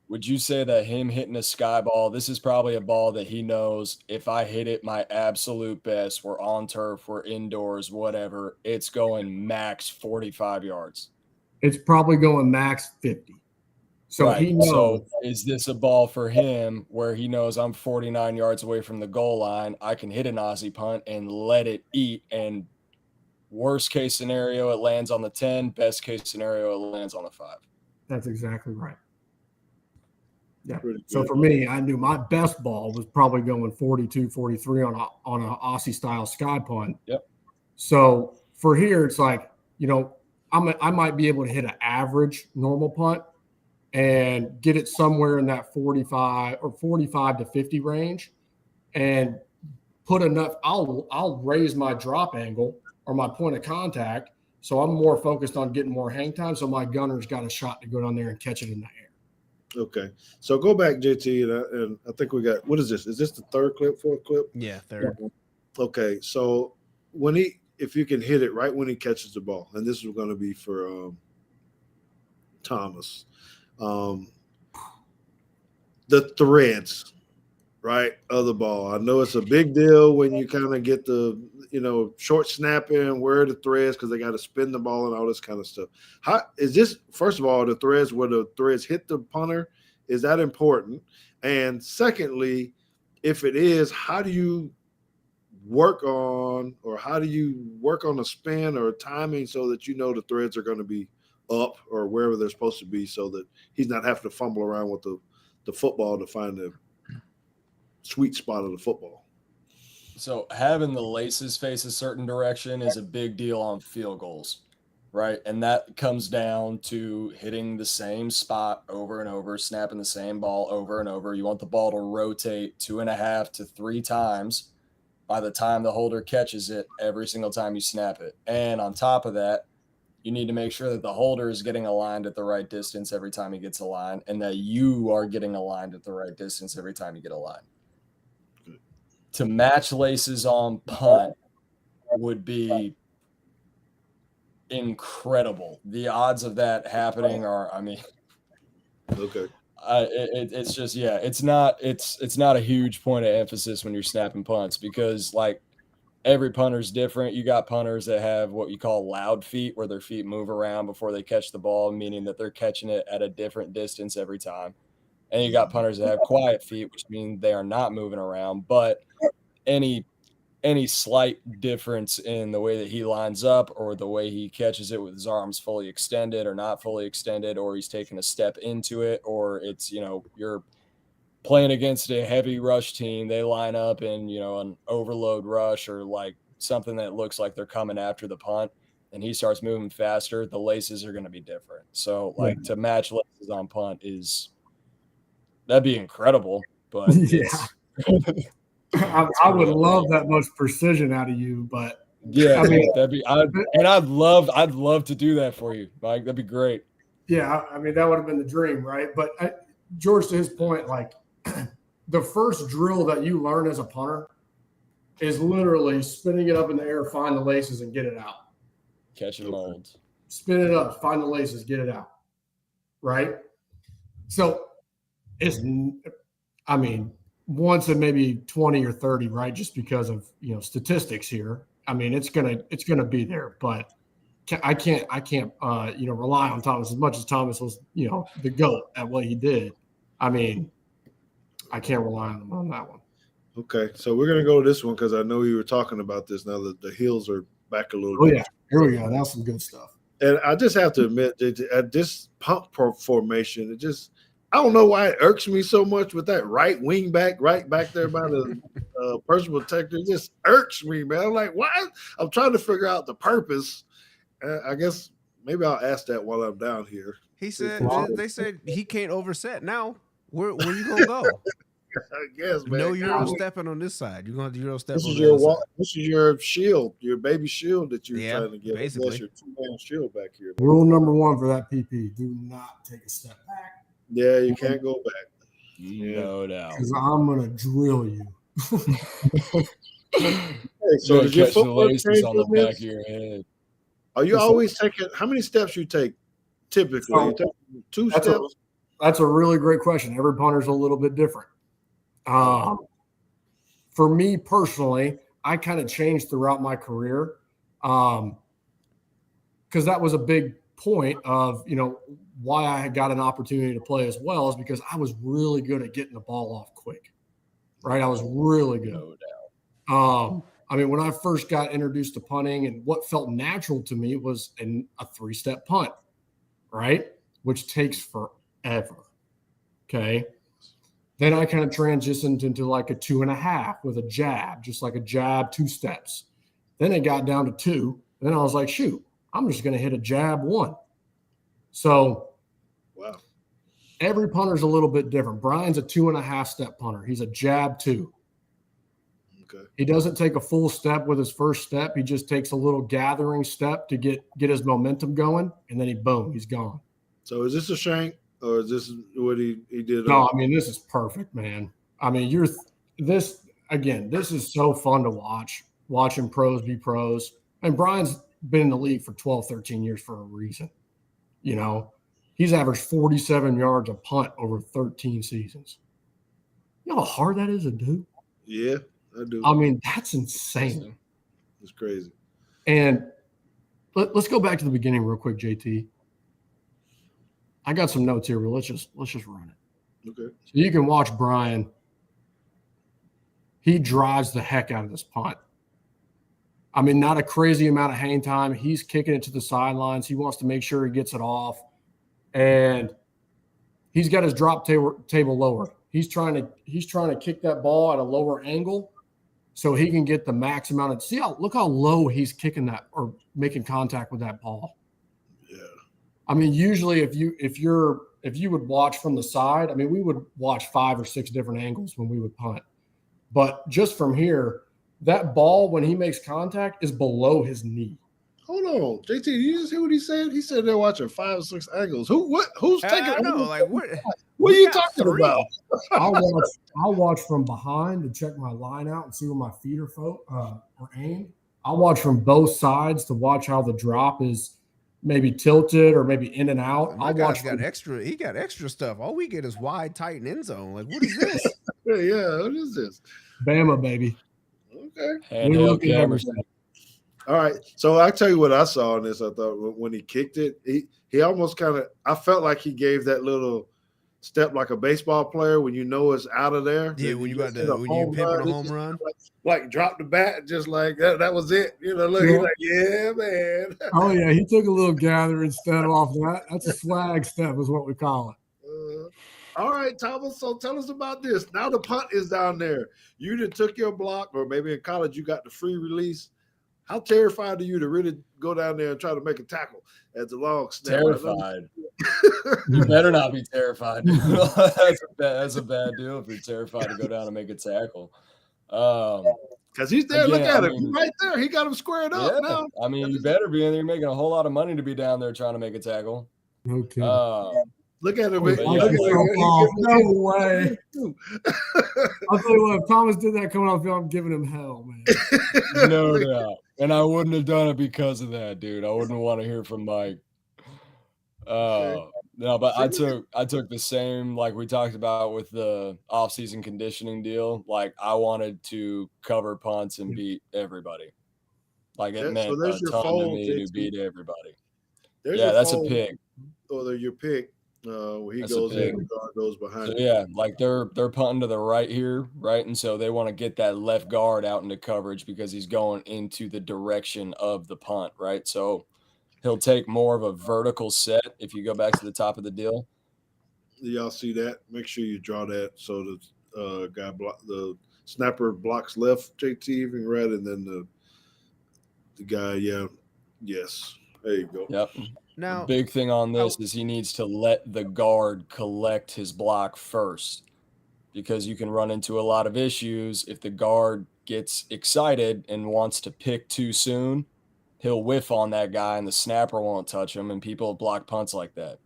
Would you say that him hitting a sky ball, this is probably a ball that he knows if I hit it my absolute best, we're on turf, we're indoors, whatever, it's going max 45 yards? It's probably going max 50. So right. He knows. So is this a ball for him where he knows I'm 49 yards away from the goal line, I can hit an Aussie punt and let it eat, and worst case scenario, it lands on the 10, best case scenario, it lands on the 5? That's exactly right. Yeah. So for me, I knew my best ball was probably going 42, 43 on an Aussie style sky punt. Yep. So for here, it's like, I might be able to hit an average normal punt and get it somewhere in that 45 to 50 range and put enough. I'll raise my drop angle or my point of contact. So I'm more focused on getting more hang time. So my gunner's got a shot to go down there and catch it in the air. Okay. So go back, JT, and I think we got, what is this? Is this the third clip, fourth clip? Yeah, third. Okay. So if you can hit it right when he catches the ball, and this is going to be for Thomas. The threads, right, of the ball. I know it's a big deal when you kind of get the, short snapping, where are the threads, because they got to spin the ball and all this kind of stuff. How is this, first of all, the threads where the threads hit the punter, is that important? And secondly, if it is, how do you work on a spin or timing so that the threads are going to be up or wherever they're supposed to be, so that he's not having to fumble around with the football to find the sweet spot of the football? So having the laces face a certain direction is a big deal on field goals, right? And that comes down to hitting the same spot over and over, snapping the same ball over and over. You want the ball to rotate 2.5 to 3 times by the time the holder catches it every single time you snap it. And on top of that, you need to make sure that the holder is getting aligned at the right distance every time he gets aligned, and that you are getting aligned at the right distance every time you get aligned. To match laces on punt would be incredible. The odds of that happening are, Okay. It's just, it's not a huge point of emphasis when you're snapping punts, because like every punter's different. You got punters that have what you call loud feet, where their feet move around before they catch the ball, meaning that they're catching it at a different distance every time. And you got punters that have quiet feet, which means they are not moving around. But any slight difference in the way that he lines up, or the way he catches it with his arms fully extended or not fully extended, or he's taking a step into it, or it's, you're playing against a heavy rush team, they line up in, an overload rush, or like something that looks like they're coming after the punt, and he starts moving faster, the laces are going to be different. So like to match laces on punt that'd be incredible, but I would love that much precision out of you, but I'd love to do that for you, Mike. That'd be great. Yeah, that would have been the dream, right? But George, to his point, like the first drill that you learn as a punter is literally spinning it up in the air, find the laces, and get it out. Catch and molds. Spin it up, find the laces, get it out. Right? So it's, once in maybe 20 or 30, right? Just because of, statistics here. It's gonna be there, but I can't rely on Thomas as much as Thomas was, the GOAT at what he did. I can't rely on him on that one. Okay, so we're gonna go to this one because I know you were talking about this. Now that the heels are back a little bit. Oh yeah, here we go. That's some good stuff. And I just have to admit that at this pump formation, I don't know why it irks me so much with that right wing back, right back there by the personal protector. It just irks me, man. I'm like, why? I'm trying to figure out the purpose. I guess maybe I'll ask that while I'm down here. He said they said he can't overset now. Where you gonna go? I guess, man. No Euro stepping on this side. You're gonna have to Euro step. This is your shield, your baby shield that you're trying to get. Basically. That's your 2-man shield back here. Rule number 1 for that PP: do not take a step back. Yeah, you can't go back. No doubt. Because I'm gonna drill you. Hey, so does your footwork change on the from back this? of your head? Are you always taking? How many steps you take typically? You take 2 steps. That's a really great question. Every punter's a little bit different. For me personally, I kind of changed throughout my career because that was a big point of, why I got an opportunity to play as well, is because I was really good at getting the ball off quick, right? I was really good. No doubt. When I first got introduced to punting, and what felt natural to me was a 3-step punt, right? Which takes forever. Okay. Then I kind of transitioned into like a 2.5 with a jab, just like a jab, 2 steps. Then it got down to 2. And then I was like, shoot, I'm just going to hit a jab 1. So wow, every punter's a little bit different. Brian's a 2.5 step punter. He's a jab 2. Okay. He doesn't take a full step with his first step. He just takes a little gathering step to get his momentum going, and then he's gone. So is this a shank? or is this what he did? No, I mean, this is perfect, man. I mean, this is so fun to watching pros be pros. And Brian's been in the league for 12, 13 years for a reason. You know, he's averaged 47 yards a punt over 13 seasons. You know how hard that is to do? Yeah, I do. I mean, that's insane. It's crazy. And let's go back to the beginning real quick, JT. I got some notes here, but let's just run it. Okay. So you can watch Brian. He drives the heck out of this punt. I mean, not a crazy amount of hang time. He's kicking it to the sidelines. He wants to make sure he gets it off. And he's got his drop table lower. He's trying to kick that ball at a lower angle so he can get the max amount of look how low he's kicking that or making contact with that ball. Yeah. I mean, usually if you would watch from the side, I mean, we would watch 5 or 6 different angles when we would punt. But just from here, that ball, when he makes contact, is below his knee. Hold on, JT. Did you just hear what he said? He said they're watching 5 or 6 angles. Who's taking? I know, like what? What are you talking about? I'll watch from behind to check my line out and see where my feet are aimed. I'll watch from both sides to watch how the drop is maybe tilted or maybe in and out. My guy's got extra. He got extra stuff. All we get is wide, tight, and end zone. Like, what is this? Yeah, what is this? Bama, baby. Okay. We look at everything. All right. So I tell you what I saw in this. I thought when he kicked it, he almost kind of. I felt like he gave that little step like a baseball player when you know it's out of there. Yeah, when you pivot a home run, like drop the bat, just like that. That was it. You know, look, he's like, yeah, man. Oh yeah, he took a little gather instead off that. That's a swag step, is what we call it. All right, Thomas. So tell us about this. Now the punt is down there. You done took your block, or maybe in college you got the free release. How terrified are you to really go down there and try to make a tackle at the long snap? Terrified. You better not be terrified. That's a bad deal if you're terrified to go down and make a tackle. Because he's there. Look at him. He's right there. He got him squared up now. I mean, you better be in there. You're making a whole lot of money to be down there trying to make a tackle. Okay. Look at him. No way. I'll tell you what, if Thomas did that coming off field, I'm giving him hell, man. No doubt. And I wouldn't have done it because of that, dude. I wouldn't want to hear from Mike. No, but I took the same, like we talked about with the off-season conditioning deal. Like, I wanted to cover punts and beat everybody. Like, it meant a ton to me to beat everybody. That's a pick. Or your pick. Where he goes in, the guard goes behind. So, yeah, like they're punting to the right here, right? And so they want to get that left guard out into coverage because he's going into the direction of the punt, right? So he'll take more of a vertical set if you go back to the top of the deal. Y'all see that? Make sure you draw that so the snapper blocks left, JT even right, and then the guy, yes. There you go. Yep. Now, the big thing on this is he needs to let the guard collect his block first, because you can run into a lot of issues if the guard gets excited and wants to pick too soon. He'll whiff on that guy and the snapper won't touch him, and people block punts like that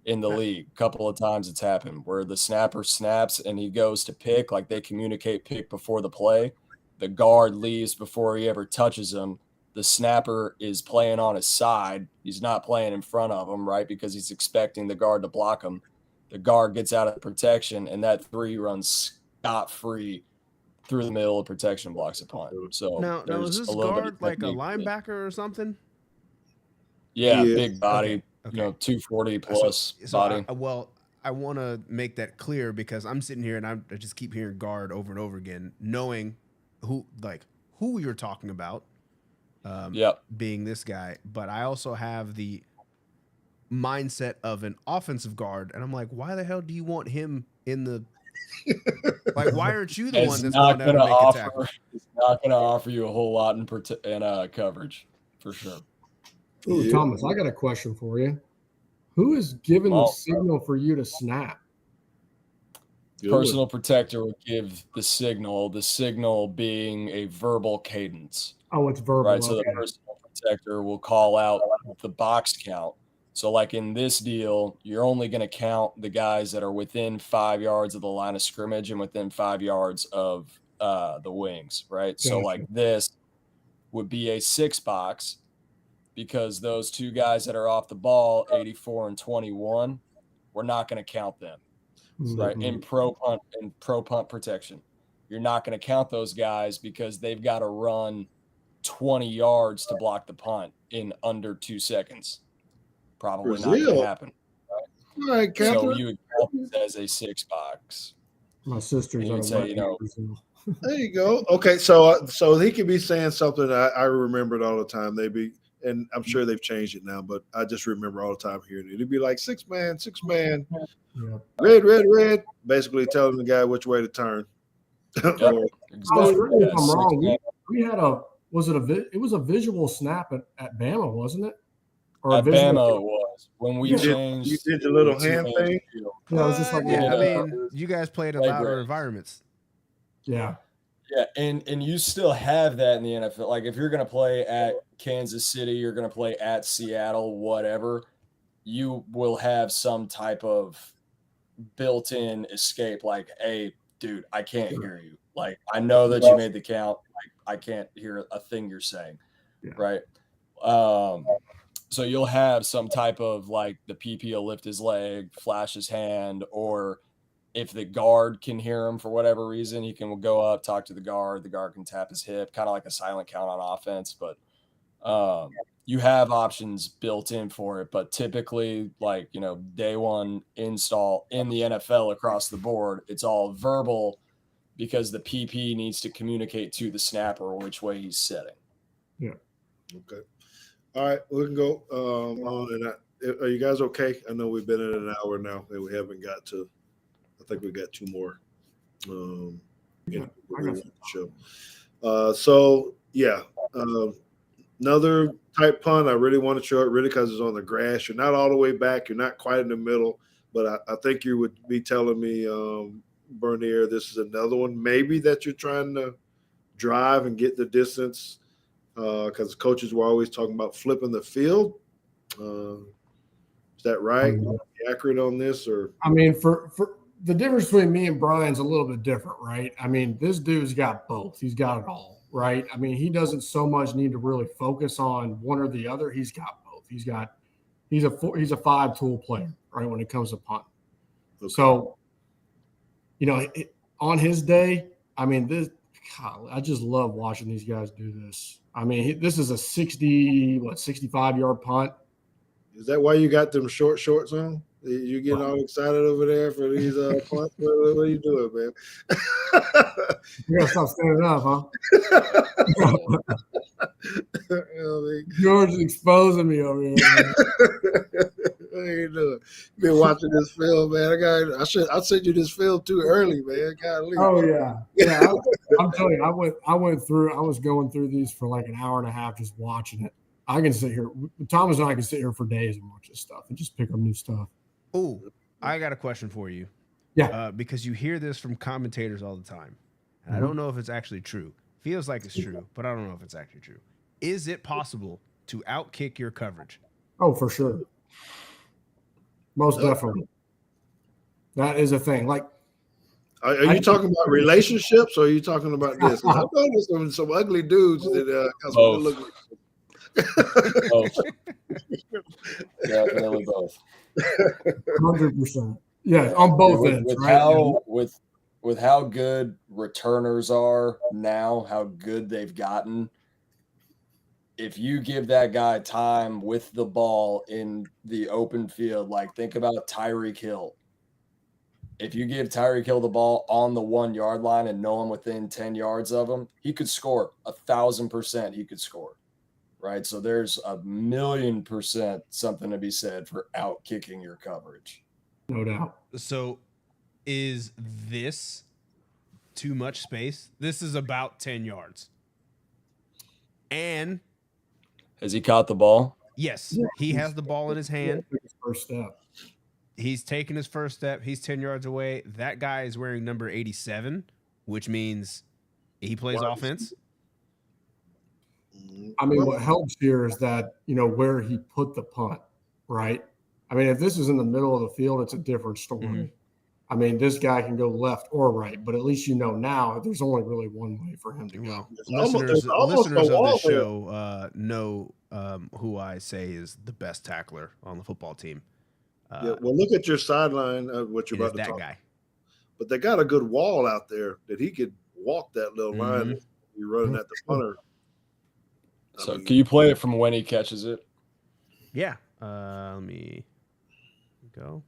in the league. A couple of times it's happened where the snapper snaps and he goes to pick, like they communicate pick before the play. The guard leaves before he ever touches him. The snapper is playing on his side. He's not playing in front of him, right? Because he's expecting the guard to block him. The guard gets out of protection, and that 3 runs scot-free through the middle of protection, blocks a punt. So now is this guard like a linebacker or something? Yeah, big body, okay. 240 plus body. I want to make that clear because I'm sitting here and I just keep hearing guard over and over again, knowing who you're talking about. Being this guy, but I also have the mindset of an offensive guard, and I'm like, why the hell do you want him in the like? Why aren't you the one that's going down to make a tackle? It's not going to offer you a whole lot in coverage for sure. Ooh, Thomas, I got a question for you. Who is giving the signal for you to snap? Personal protector would give the signal being a verbal cadence. Oh, it's verbal. Right, so the personal protector will call out the box count. So, like in this deal, you're only going to count the guys that are within 5 yards of the line of scrimmage and within 5 yards of the wings, right? So, Gotcha. like this would be a 6-box because those two guys that are off the ball, 84 and 21, we're not going to count them, right? Mhm. In pro punt protection, you're not going to count those guys because they've got to run 20 yards to block the punt in under 2 seconds. Probably not going to happen. All right, So Catherine. you would count this as a 6-box. My sister's And at you'd a say, wedding in Brazil. There you go. Okay, so he could be saying something I remembered all the time. And I'm sure they've changed it now, but I just remember all the time hearing it. It'd be like 6 man, Yeah. red, basically telling the guy which way to turn. Yep. Oh, correct me if I'm wrong. 6-man. We had it was a visual snap at Bama, wasn't it? Or At Bama it was. When we You changed. You did the little to hand a thing. field. Yeah, it was just like yeah, a- I mean, you guys played in Play louder break. environments. Yeah. Yeah, and you still have that in the NFL. Like if you're going to play at Kansas City, you're going to play at Seattle, whatever, you will have some type of built-in escape. Like, hey, dude, I can't hear you. Like, I know that you made the count. Like, I can't hear a thing you're saying, Yeah. right? So you'll have some type of like the PP will lift his leg, flash his hand, or if the guard can hear him for whatever reason, he can go up, talk to the guard. The guard can tap his hip, kind of like a silent count on offense. But you have options built in for it. But typically, like, day one install in the NFL across the board, it's all verbal because the PP needs to communicate to the snapper which way he's setting. Yeah. Okay. All right, we can go on. And are you guys okay? I know we've been in an hour now, and we haven't got to. I think we got 2 more. So yeah, another tight punt. I really want to show it really because it's on the grass. You're not all the way back. You're not quite in the middle, but I think you would be telling me, Bernier, this is another one maybe that you're trying to drive and get the distance. Because coaches were always talking about flipping the field. Is that right? Accurate on this, or I mean, for the difference between me and Brian's a little bit different, right? I mean, this dude's got both. He's got it all, right? I mean, he doesn't so much need to really focus on one or the other. He's got both. He's a 5-tool player, right? When it comes to punt. Okay. So, on his day, I mean, God, I just love watching these guys do this. I mean, this is a 65-yard punt. Is that why you got them shorts on? You getting all excited over there for these punts? What are you doing, man? You gotta stop standing up, huh? George is exposing me over here. What are you doing? You been watching this film, man. I sent you this film too early, man. Golly. Oh yeah. I'm telling you, I was going through these for like an hour and a half just watching it. I can sit here. Thomas and I can sit here for days and watch this stuff and just pick up new stuff. Oh, I got a question for you. Yeah. Because you hear this from commentators all the time. And I don't know if it's actually true. Feels like it's true, but I don't know if it's actually true. Is it possible to outkick your coverage? Oh, for sure. Most definitely. That is a thing. Like, are you talking about relationships, or are you talking about this? I've noticed some ugly dudes that look like. Both. Definitely both. 100%. Yeah, on both ends. With right? with how good returners are now, how good they've gotten. If you give that guy time with the ball in the open field, like think about Tyreek Hill. If you give Tyreek Hill the ball on the 1 yard line and no one within 10 yards of him, he could score 1,000%. He could score, right? So there's 1,000,000% something to be said for out kicking your coverage. No doubt. So is this too much space? This is about 10 yards. And has he caught the ball? Yes, he has the ball in his hand. His first step. He's taking his first step. He's 10 yards away. That guy is wearing number 87, which means he plays offense. I mean, what helps here is that, where he put the punt, right? I mean, if this is in the middle of the field, it's a different story. Mm-hmm. I mean, this guy can go left or right, but at least you know now there's only really one way for him to go. Listeners of the show know who I say is the best tackler on the football team. Yeah, well, look at your sideline, what you're about to that talk guy. But they got a good wall out there that he could walk that little line. You're running at the punter. So can you play it from when he catches it? Yeah. Let me go.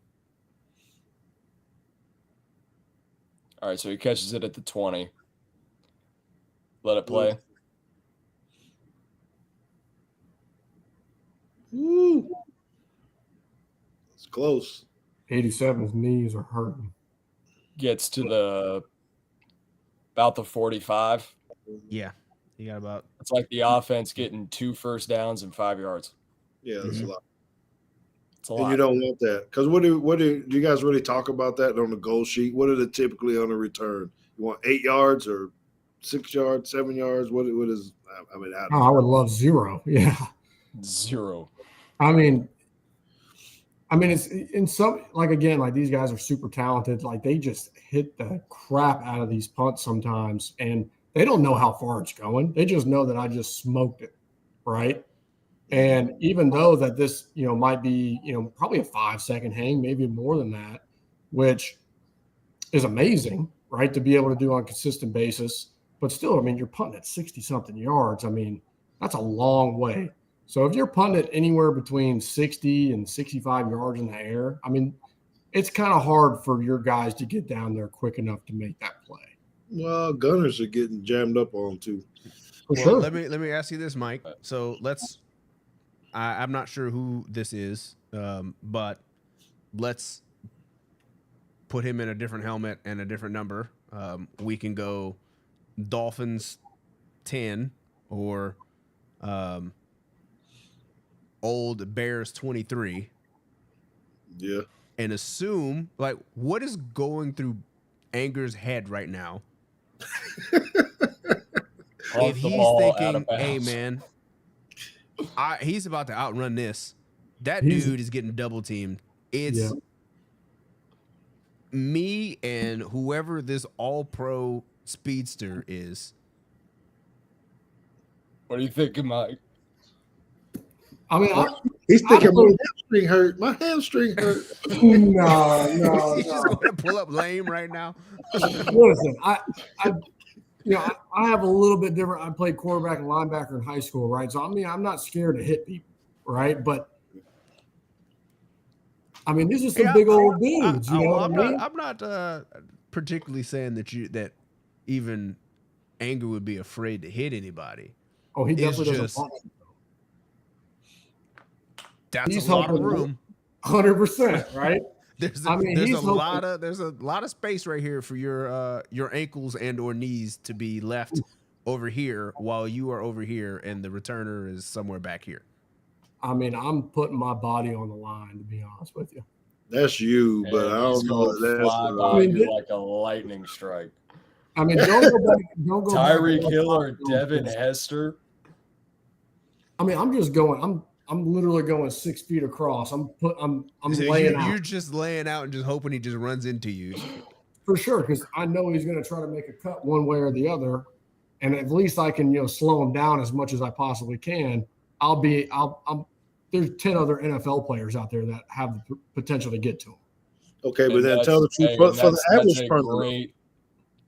All right, so he catches it at the 20. Let it play. Woo. It's close. 87's knees are hurting. Gets to about the 45. Yeah. You got about. It's like the offense getting 2 first downs and 5 yards. Yeah, that's a lot. It's a and lot. you don't want that because what do you guys really talk about that on the goal sheet? What are they typically on a return? You want 8 yards or 6 yards, 7 yards? What is? I mean, I would love 0. Yeah, 0. I mean, it's in some again, these guys are super talented. Like they just hit the crap out of these punts sometimes, and they don't know how far it's going. They just know that I just smoked it, right? And even though that this, might be, probably a 5-second hang, maybe more than that, which is amazing, right, to be able to do on a consistent basis. But still, I mean, you're punting at 60-something yards. I mean, that's a long way. So if you're punting it anywhere between 60 and 65 yards in the air, I mean, it's kind of hard for your guys to get down there quick enough to make that play. Well, gunners are getting jammed up on too. For sure. Let me ask you this, Mike. So I'm not sure who this is, but let's put him in a different helmet and a different number. We can go Dolphins 10 or old Bears 23. Yeah. And assume, what is going through Anger's head right now? If he's thinking, hey, man, he's about to outrun this. That dude is getting double teamed. It's me and whoever this all-pro speedster is. What are you thinking, Mike? I mean, he's thinking my hamstring hurt. My hamstring hurt. No. He's just going to pull up lame right now. Listen, I have a little bit different. I played quarterback and linebacker in high school, right? So, I mean, I'm not scared to hit people, right? But, I mean, these are some big old dudes. I'm not particularly saying that even Anger would be afraid to hit anybody. Oh, he definitely doesn't. That's a lot of room. 100%, right? There's a lot of space right here for your ankles and or knees to be left over here while you are over here and the returner is somewhere back here. I mean, I'm putting my body on the line, to be honest with you. That's you, but I don't know. That's like a lightning strike. I mean, don't go back. Don't go Tyreek Hill or Devin Hester. I mean, I'm just going. I'm literally going 6 feet across. I'm laying out. You're just laying out and just hoping he just runs into you. For sure, because I know he's going to try to make a cut one way or the other, and at least I can slow him down as much as I possibly can. There's 10 other NFL players out there that have the potential to get to him. Okay, but then tell the truth for the average person.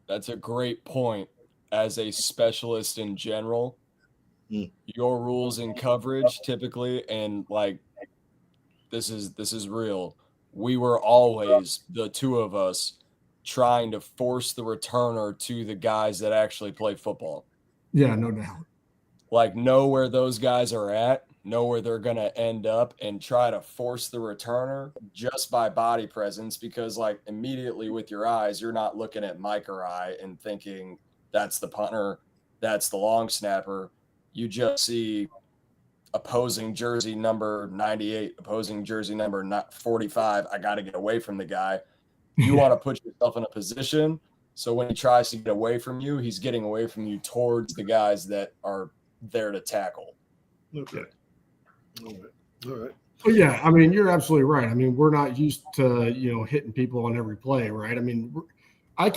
That's a great point. As a specialist in general, your rules in coverage typically, and this is real. We were always, the two of us, trying to force the returner to the guys that actually play football. Yeah, no doubt. Know where those guys are at, know where they're going to end up, and try to force the returner just by body presence, because immediately with your eyes, you're not looking at Mike or I and thinking that's the punter, that's the long snapper. You just see opposing jersey number 98, opposing jersey number 45. I got to get away from the guy. You want to put yourself in a position so when he tries to get away from you, he's getting away from you towards the guys that are there to tackle. Okay. All right. Oh, yeah, I mean, you're absolutely right. I mean, we're not used to, hitting people on every play, right? I mean, I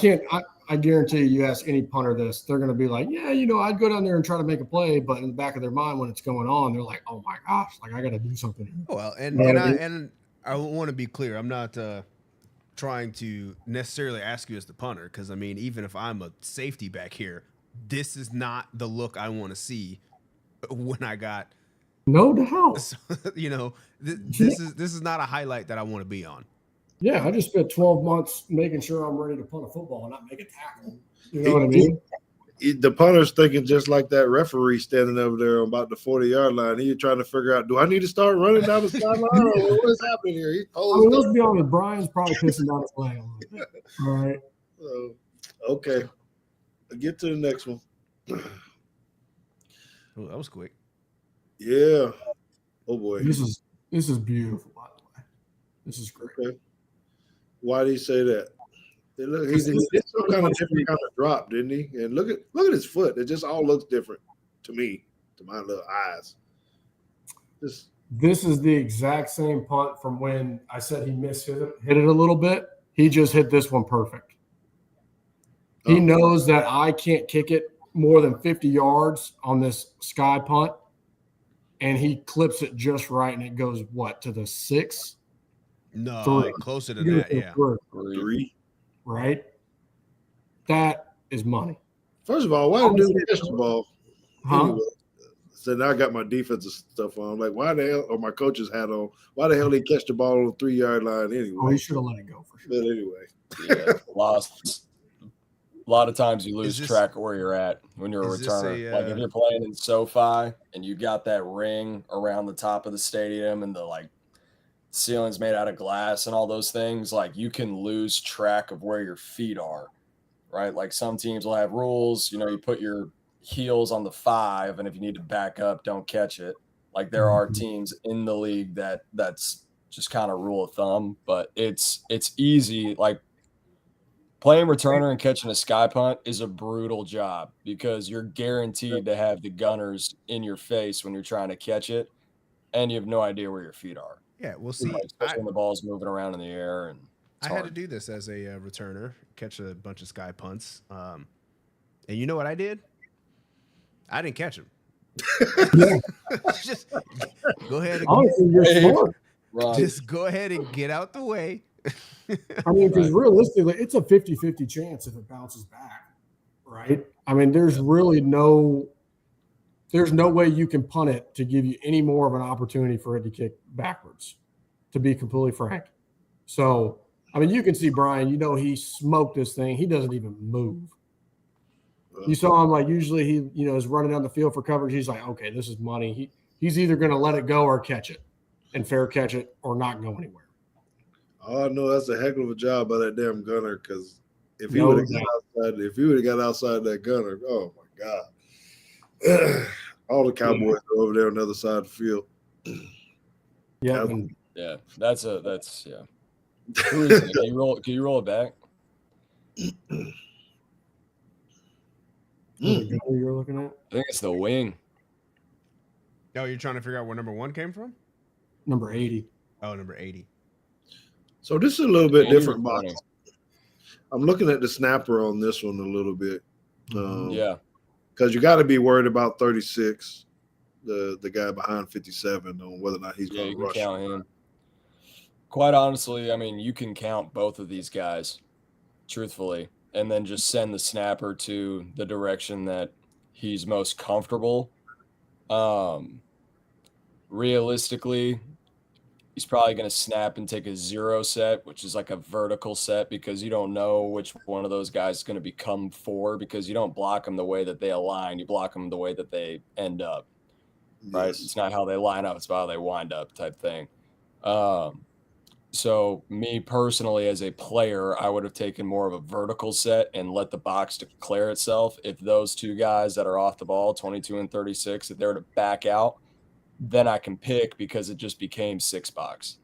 guarantee you ask any punter this, they're going to be like, yeah, I'd go down there and try to make a play. But in the back of their mind, when it's going on, they're like, oh my gosh, like I got to do something here. Well, You know what I mean? and I want to be clear. I'm not trying to necessarily ask you as the punter, because I mean, even if I'm a safety back here, this is not the look I want to see when I got. No doubt. So, this is not a highlight that I want to be on. Yeah, I just spent 12 months making sure I'm ready to punt a football and not make a tackle. You know what I mean? The punter's thinking just like that referee standing over there on about the 40-yard line. He's trying to figure out, do I need to start running down the sideline or what is happening here? Let's be honest, Brian's probably pissing down his flag a little bit. All right. Okay. Get to the next one. Oh, that was quick. Yeah. Oh boy. This is beautiful, by the way. This is great. Okay. Why did he say that? Look, he did some kind of different kind of drop, didn't he? And look at his foot. It just all looks different to me, to my little eyes. This is the exact same punt from when I said he hit it a little bit. He just hit this one perfect. He knows that I can't kick it more than 50 yards on this sky punt, and he clips it just right, and it goes, to the 6? No, 3. closer than that, yeah. 3. Right? That is money. First of all, why did dude catch the ball? Huh? Anyway, so now I got my defensive stuff on. Like, why the hell, or my coach's hat on, why the hell he catch the ball on the 3-yard line anyway? Oh, he should have let it go for sure. But anyway. Yeah, a lot of times you lose track of where you're at when you're a returner. Like if you're playing in SoFi and you got that ring around the top of the stadium and the ceiling's made out of glass and all those things, like you can lose track of where your feet are, right? Like some teams will have rules, you put your heels on the 5, and if you need to back up, don't catch it. Like there are teams in the league that's just kind of rule of thumb, but it's easy. Like playing returner and catching a sky punt is a brutal job because you're guaranteed to have the gunners in your face when you're trying to catch it, and you have no idea where your feet are. Yeah, we'll see. Especially when the ball's moving around in the air, and I had to do this as a returner, catch a bunch of sky punts. And you know what I did? I didn't catch them. Just go ahead and just go ahead and get out the way. I mean, because realistically, it's a 50-50 chance if it bounces back, right? I mean, there's really no way you can punt it to give you any more of an opportunity for it to kick backwards, to be completely frank. So, I mean, you can see Brian, he smoked this thing. He doesn't even move. You saw him, usually he, is running down the field for coverage. He's like, okay, this is money. He's either going to let it go or catch it and fair catch it or not go anywhere. Oh, no, that's a heck of a job by that damn gunner, because if he would have got outside that gunner, oh, my God. All the Cowboys are over there on the other side of the field. Yeah. Yeah. That's yeah. Who is it? Can you roll it back? You're looking at? I think it's the wing. Oh, you're trying to figure out where number 1 came from? Number 80. Oh, number 80. So this is a little bit different box. I'm looking at the snapper on this one a little bit. Yeah. Because you got to be worried about 36, the guy behind 57, on whether or not he's going to rush. Count him. Quite honestly, I mean, you can count both of these guys, truthfully, and then just send the snapper to the direction that he's most comfortable. Realistically, he's probably going to snap and take a 0 set, which is like a vertical set, because you don't know which one of those guys is going to become 4, because you don't block them the way that they align. You block them the way that they end up, right? It's not how they line up. It's how they wind up type thing. So me personally, as a player, I would have taken more of a vertical set and let the box declare itself. If those two guys that are off the ball, 22 and 36, if they're to back out, then I can pick, because it just became 6 box,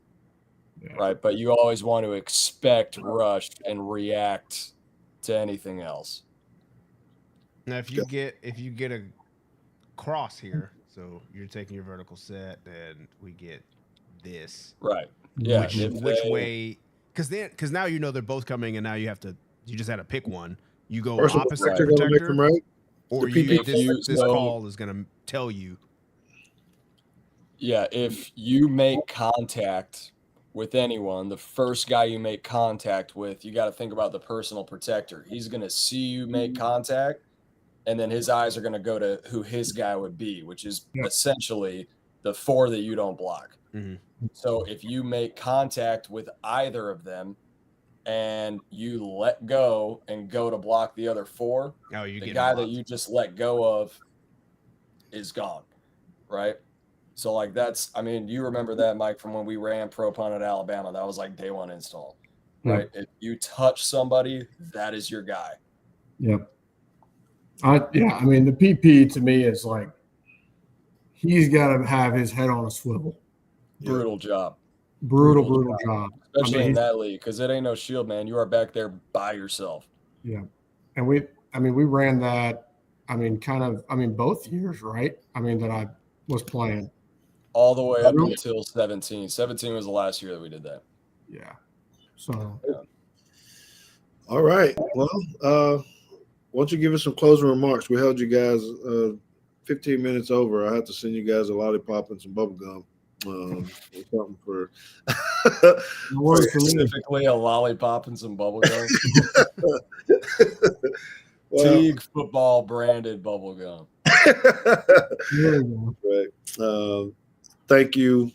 right? But you always want to expect rush and react to anything else. Now, if you get a cross here, so you're taking your vertical set, and we get this. Right. Yeah. Which way? Because now you know they're both coming, and now you just had to pick one. You go Personal opposite protector gonna make them right. or The this so- call is gonna tell you. Yeah, if you make contact with anyone, the first guy you make contact with, you got to think about the personal protector. He's going to see you make contact, and then his eyes are going to go to who his guy would be, which is essentially the 4 that you don't block. Mhm. So if you make contact with either of them and you let go and go to block the other 4, the guy that you just let go of is gone, right? So, like, you remember that, Mike, from when we ran pro punt at Alabama. That was like day 1 install, right? If you touch somebody, that is your guy. Yep. I mean, the PP to me is like he's got to have his head on a swivel. Brutal job. Brutal job. Especially in that league, because it ain't no shield, man. You are back there by yourself. Yeah. And we ran that, both years, right? That I was playing. All the way up until 17. 17 was the last year that we did that. Yeah. So. Yeah. All right. Well, why don't you give us some closing remarks? We held you guys 15 minutes over. I have to send you guys a lollipop and some bubble gum. Something for specifically a lollipop and some bubble gum. Teague football branded bubble gum. Right. Thank you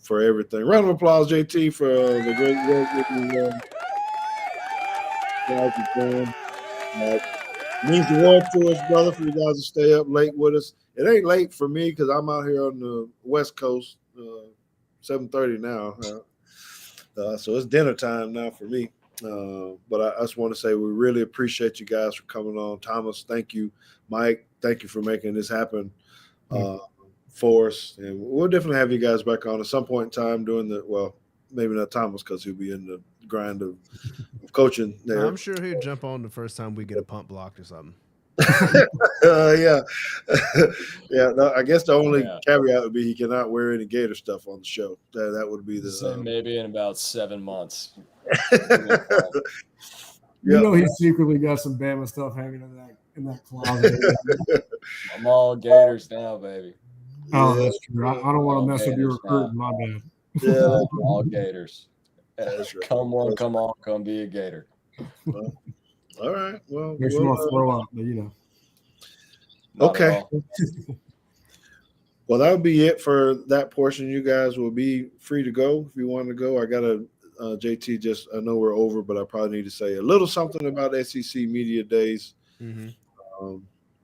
for everything. Round of applause, JT, for the great work with you. Means the world to us, brother, for you guys to stay up late with us. It ain't late for me because I'm out here on the West Coast, 7:30 now. So it's dinner time now for me. But I just want to say we really appreciate you guys for coming on. Thomas, thank you. Mike, thank you for making this happen for us. And we'll definitely have you guys back on at some point in time doing maybe not Thomas because he'll be in the grind of coaching there. I'm sure he'll jump on the first time we get a punt blocked or something. Yeah. No, I guess the only caveat would be he cannot wear any Gator stuff on the show. That would be the maybe in about 7 months. He secretly got some Bama stuff hanging in that closet. I'm all Gators now, baby. Oh, that's true. I don't want to mess with your recruiting. My bad. Yeah, all Gators. That's right. Come on, come be a Gator. Well, all right. Well, makes me want to throw up, but Okay. Well, that would be it for that portion. You guys will be free to go if you want to go. I got a JT. I know we're over, but I probably need to say a little something about SEC Media Days. Mm-hmm.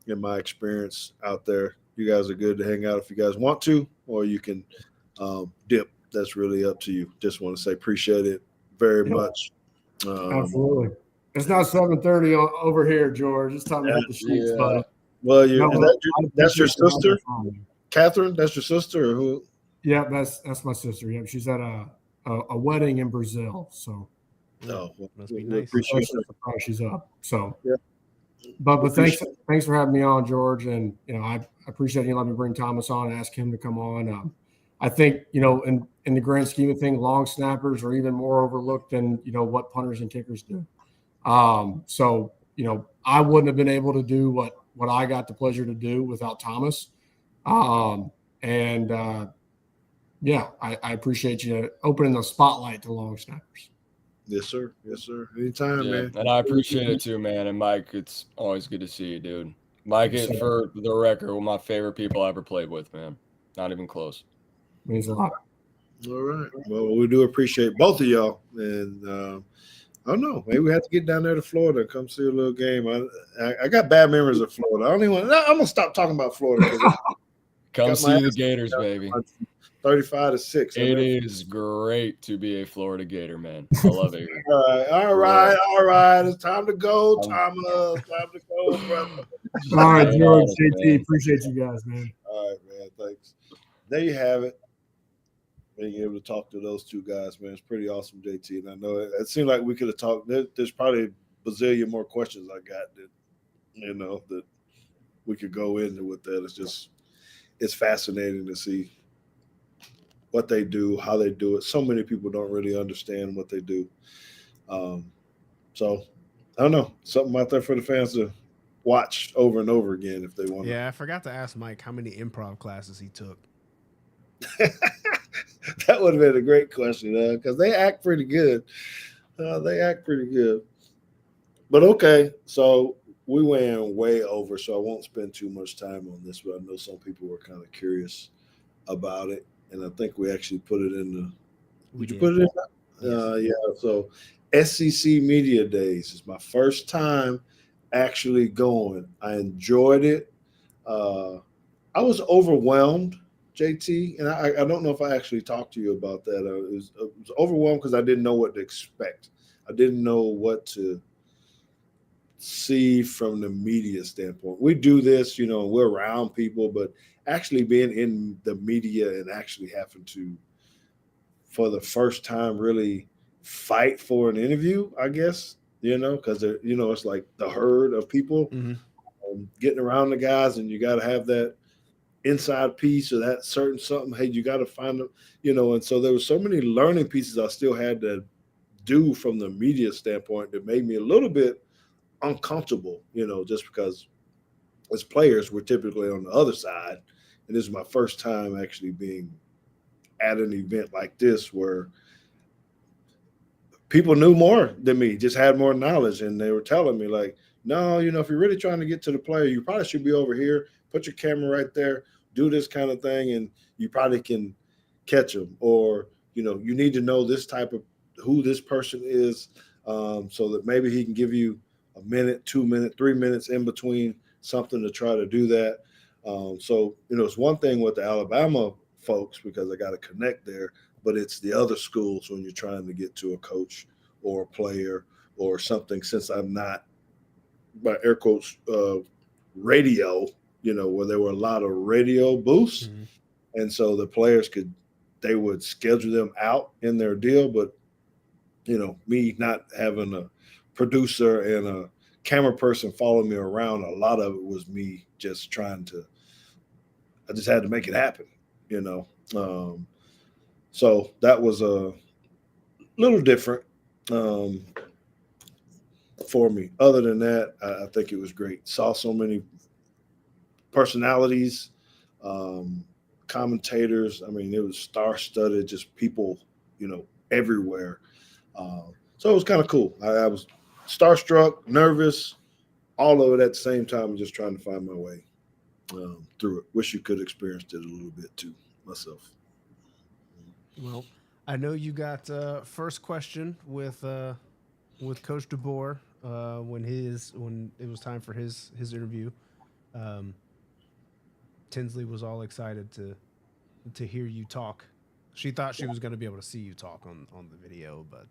In my experience out there, you guys are good to hang out if you guys want to, or you can dip. That's really up to you. Just want to say appreciate it very much. Absolutely. It's not 7:30 over here, George. It's time to hit the sheets, buddy. Well, that's your sister, Catherine. That's your sister, or who? Yeah, that's my sister. Yeah, she's at a wedding in Brazil. So, must be nice. Appreciate the price she's up. So, yeah. But thanks for having me on, George. And I appreciate you letting me bring Thomas on and ask him to come on. I think in the grand scheme of things, long snappers are even more overlooked than what punters and kickers do. So I wouldn't have been able to do what I got the pleasure to do without Thomas. I appreciate you opening the spotlight to long snappers. Yes, sir. Yes, sir. Anytime, man. And I appreciate it too, man. And Mike, it's always good to see you, dude. Mike is, for the record, one of my favorite people I ever played with, man. Not even close. Means a lot. All right. Well, we do appreciate both of y'all. And I don't know. Maybe we have to get down there to Florida and come see a little game. I got bad memories of Florida. I'm going to stop talking about Florida. Come see the Gators, baby. 35-6. It is great to be a Florida Gator, man. I love it. All right. It's time to go, Thomas. Time to go, brother. All right, George, JT, appreciate you guys, man. All right, man. Thanks. There you have it. Being able to talk to those two guys, man, it's pretty awesome, JT. And I know it seemed like we could have talked. There's probably a bazillion more questions I got that we could go into with that. It's fascinating to see what they do, how they do it. So many people don't really understand what they do. So I don't know, something out there for the fans to watch over and over again if they want. Yeah, I forgot to ask Mike how many improv classes he took. That would have been a great question because they act pretty good. They act pretty good. But okay, so we went way over, so I won't spend too much time on this, but I know some people were kind of curious about it, and I think we actually put it in the. Did you put it in? Yes. Yeah. So SEC Media Days is my first time actually going. I enjoyed it. I was overwhelmed, JT, and I don't know if I actually talked to you about that. I was overwhelmed because I didn't know what to expect. I didn't know what to see from the media standpoint. We do this, we're around people, but actually being in the media and actually having to, for the first time, really fight for an interview, I guess, because it's like the herd of people getting around the guys, and you got to have that inside piece or that certain something. Hey, you got to find them, and so there was so many learning pieces I still had to do from the media standpoint that made me a little bit uncomfortable, just because as players, we're typically on the other side. And this is my first time actually being at an event like this where people knew more than me, just had more knowledge. And they were telling me like, no, if you're really trying to get to the player, you probably should be over here, put your camera right there, do this kind of thing, and you probably can catch them. Or, you need to know this type of who this person is so that maybe he can give you a minute, 2 minutes, 3 minutes in between something to try to do that. So, it's one thing with the Alabama folks because I got to connect there, but it's the other schools when you're trying to get to a coach or a player or something, since I'm not, by air quotes, radio, where there were a lot of radio booths. Mm-hmm. And so the players they would schedule them out in their deal. But, me not having a producer and a camera person following me around, a lot of it was me just I just had to make it happen, so that was a little different for me. Other than that, I think it was great. Saw so many personalities, commentators. I mean, it was star-studded, just people, everywhere. So it was kind of cool. I was starstruck, nervous, all of it at the same time, just trying to find my way through it. Wish you could have experienced it a little bit too, myself. Well, I know you got first question with Coach DeBoer when it was time for his interview. Tinsley was all excited to hear you talk. She thought she was going to be able to see you talk on the video, but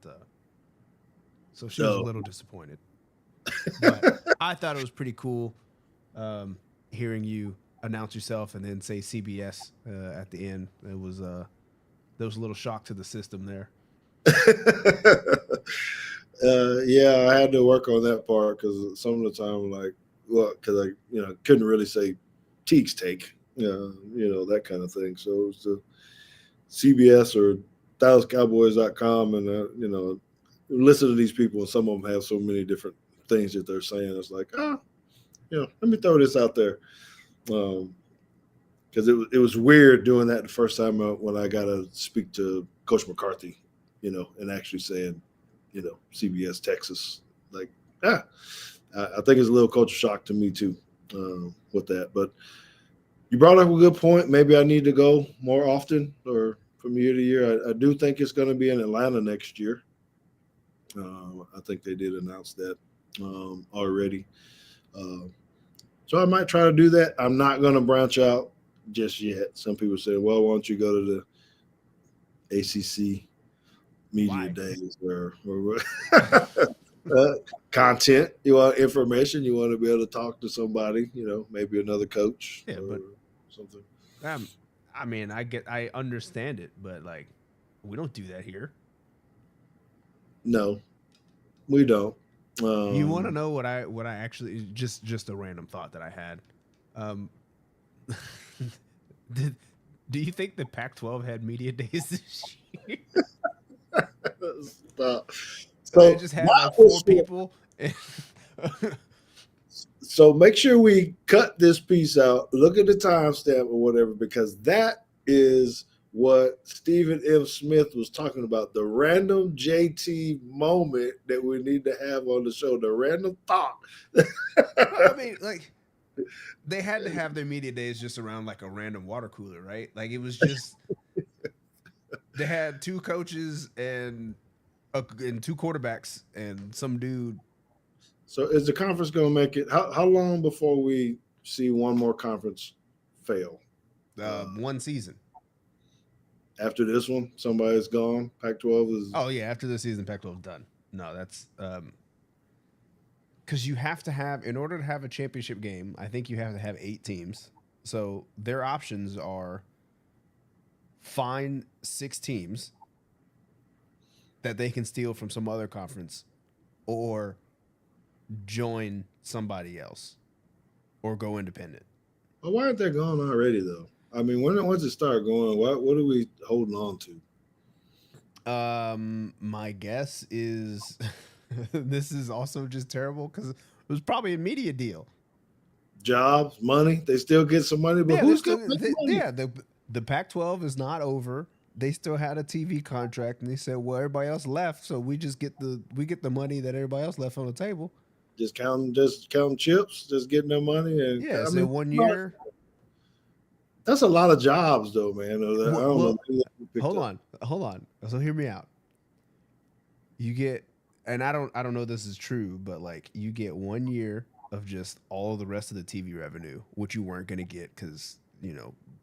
so she was a little disappointed. But I thought it was pretty cool hearing you announce yourself and then say CBS at the end. There was a little shock to the system there. Yeah, I had to work on that part because some of the time, because I couldn't really say Teague's take, that kind of thing. So it was the CBS or DallasCowboys.com, and listen to these people, and some of them have so many different things that they're saying. It's like, let me throw this out there. Because it was weird doing that the first time when I got to speak to Coach McCarthy, and actually saying, CBS Texas. Like, I think it's a little culture shock to me too with that. But you brought up a good point. Maybe I need to go more often or from year to year. I do think it's going to be in Atlanta next year. I think they did announce that already. So I might try to do that. I'm not going to branch out just yet. Some people say, well, why don't you go to the ACC Media Days or content? You want information? You want to be able to talk to somebody, maybe another coach or something. I mean, I understand it, but we don't do that here. No, we don't. You want to know what I actually just a random thought that I had. Do you think the Pac-12 had media days this year? Stop. They So just had now like we're 4 sure- people. So make sure we cut this piece out. Look at the timestamp or whatever, because that is what Stephen M. Smith was talking about. The random JT moment that we need to have on the show. The random thought. I mean, like they had to have their media days just around like a random water cooler, right? Like it was just they had 2 coaches and 2 quarterbacks and some dude. So is the conference going to make it? How long before we see one more conference fail? 1 season. After this one, somebody's gone. Pac-12 is. Oh yeah, after the season, Pac-12 is done. No, that's because you have to have, in order to have a championship game, I think you have to have 8 teams. So their options are find 6 teams that they can steal from some other conference, or join somebody else, or go independent. Well, why aren't they gone already though? I mean, once it start going, what are we holding on to? My guess is this is also just terrible because it was probably a media deal. Jobs, money. They still get some money, but Yeah, who's going to make money? yeah, the Pac-12 is not over. They still had a TV contract, and they said, "Well, everybody else left, so we just get the money that everybody else left on the table." Just counting chips, just getting their money, and Yeah, I so mean, 1 year. that's a lot of jobs, though, man. I don't know. Hold on. So hear me out. You get, and I don't know if this is true, but like you get 1 year of just all the rest of the TV revenue, which you weren't going to get because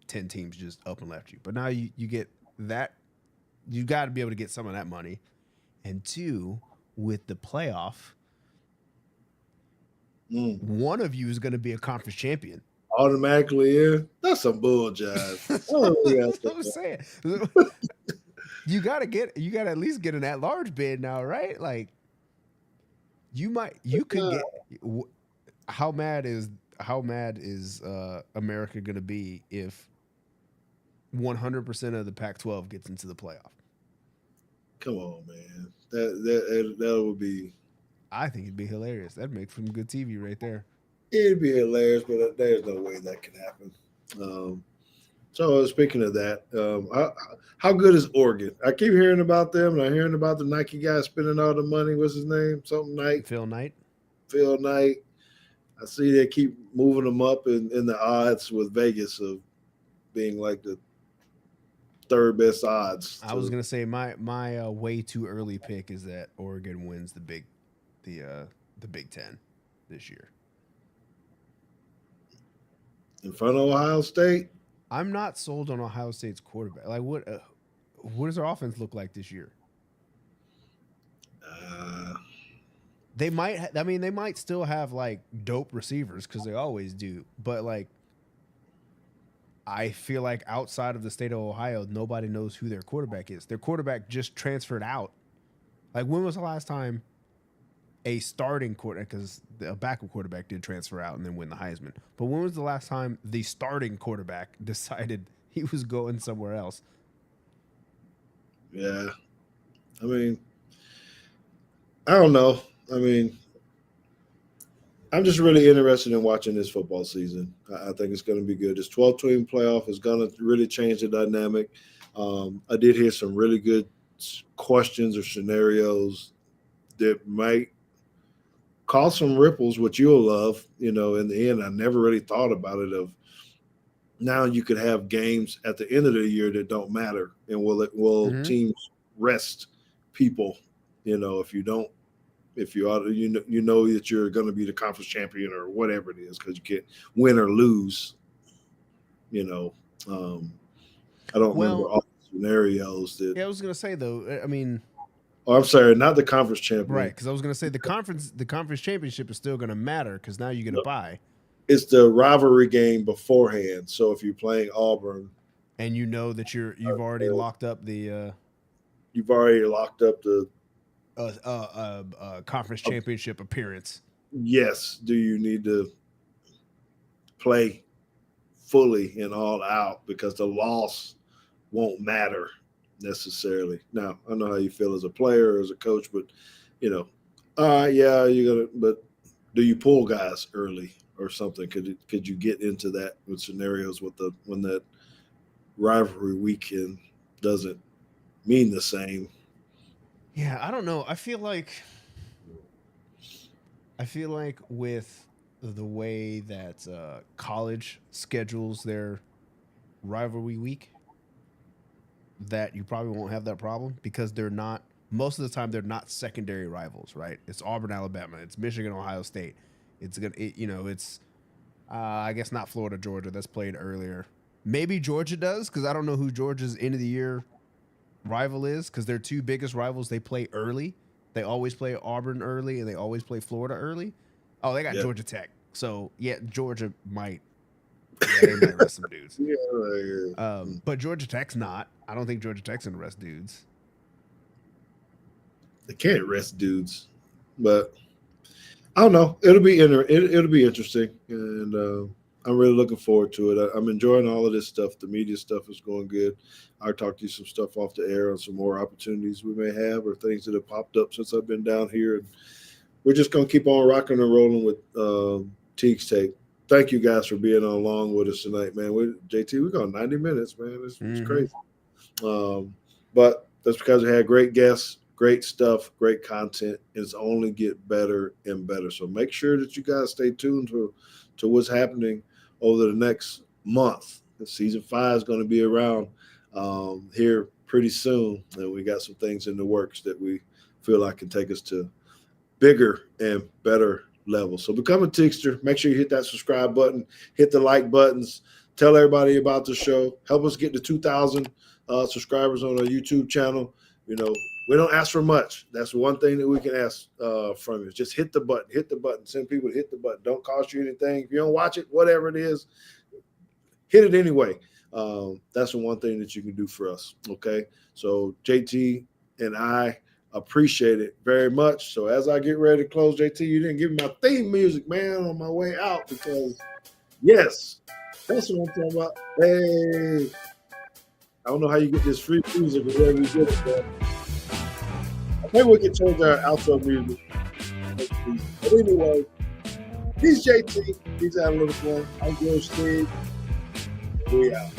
10 teams just up and left you. But now you get that. You got to be able to get some of that money, and 2, with the playoff, one of you is going to be a conference champion. Automatically in. That's some bull jive. That's what I'm saying. You gotta at least get an at-large bid now, right? Like you could get. How mad is America gonna be if 100% of the Pac-12 gets into the playoff? Come on, man. That would be. I think it'd be hilarious. That'd make some good TV right there. It'd be hilarious, but there's no way that can happen. So speaking of that, how good is Oregon? I keep hearing about them, and I'm hearing about the Nike guy spending all the money. What's his name? Something Knight. Phil Knight. Phil Knight. I see they keep moving them up in the odds with Vegas of being like the 3rd best odds. I was gonna say my way too early pick is that Oregon wins the Big Ten this year. In front of Ohio State. I'm not sold on Ohio State's quarterback. Like, what does their offense look like this year? They might. They might still have like dope receivers because they always do. But like, I feel like outside of the state of Ohio, nobody knows who their quarterback is. Their quarterback just transferred out. Like, when was the last time a starting quarterback, because a backup quarterback did transfer out and then win the Heisman, but when was the last time the starting quarterback decided he was going somewhere else? Yeah. I mean, I don't know. I mean, I'm just really interested in watching this football season. I think it's going to be good. This 12-team playoff is going to really change the dynamic. I did hear some really good questions or scenarios that might cause some ripples, which you'll love. In the end, I never really thought about it. Of now, you could have games at the end of the year that don't matter, and will teams rest people? If you don't, if you ought, you know that you're going to be the conference champion or whatever it is, because you can't win or lose. I don't remember all the scenarios that. Yeah, I was gonna say though. I mean. Oh, I'm sorry, not the conference champion. Right, because I was going to say the conference championship is still going to matter because now you're going to buy. It's the rivalry game beforehand. So if you're playing Auburn, and you know that you've already locked up the. You've already locked up the. Conference championship appearance. Yes. Do you need to play fully and all out because the loss won't matter necessarily. Now, I know how you feel as a player or as a coach, but but do you pull guys early or something? Could you get into that with scenarios when that rivalry weekend doesn't mean the same? Yeah, I don't know. I feel like with the way that college schedules their rivalry week, that you probably won't have that problem because they're not. Most of the time, they're not secondary rivals, right? It's Auburn, Alabama. It's Michigan, Ohio State. It's I guess not Florida, Georgia. That's played earlier. Maybe Georgia does because I don't know who Georgia's end of the year rival is because their two biggest rivals they play early. They always play Auburn early and they always play Florida early. Oh, they got Georgia Tech. So yeah, Georgia might. Yeah, they might rest some dudes. But Georgia Tech's not. I don't think Georgia Tech's gonna rest dudes. They can't rest dudes, but I don't know. It'll be interesting, and I'm really looking forward to it. I'm enjoying all of this stuff. The media stuff is going good. I'll talk to you some stuff off the air on some more opportunities we may have or things that have popped up since I've been down here. And we're just going to keep on rocking and rolling with Teague's Take. Thank you guys for being along with us tonight, man. JT, we're going 90 minutes, man. It's crazy. But that's because we had great guests, great stuff, great content. It's only get better and better. So make sure that you guys stay tuned to what's happening over the next month. Season 5 is going to be around here pretty soon. And we got some things in the works that we feel like can take us to bigger and better levels. So become a Teagster. Make sure you hit that subscribe button, hit the like buttons, tell everybody about the show. Help us get to 2,000 subscribers on our YouTube channel. We don't ask for much. That's one thing that we can ask from you. Just hit the button. Send people to hit the button. Don't cost you anything. If you don't watch it, whatever it is, hit it anyway. That's the one thing that you can do for us. Okay. So JT and I appreciate it very much. So as I get ready to close, JT, you didn't give me my theme music, man, on my way out because yes, that's what I'm talking about. Hey, I don't know how you get this free music or wherever you get it, but I think we can change our outro music. But anyway, he's JT. He's having a little fun. I'm George Teague. We out.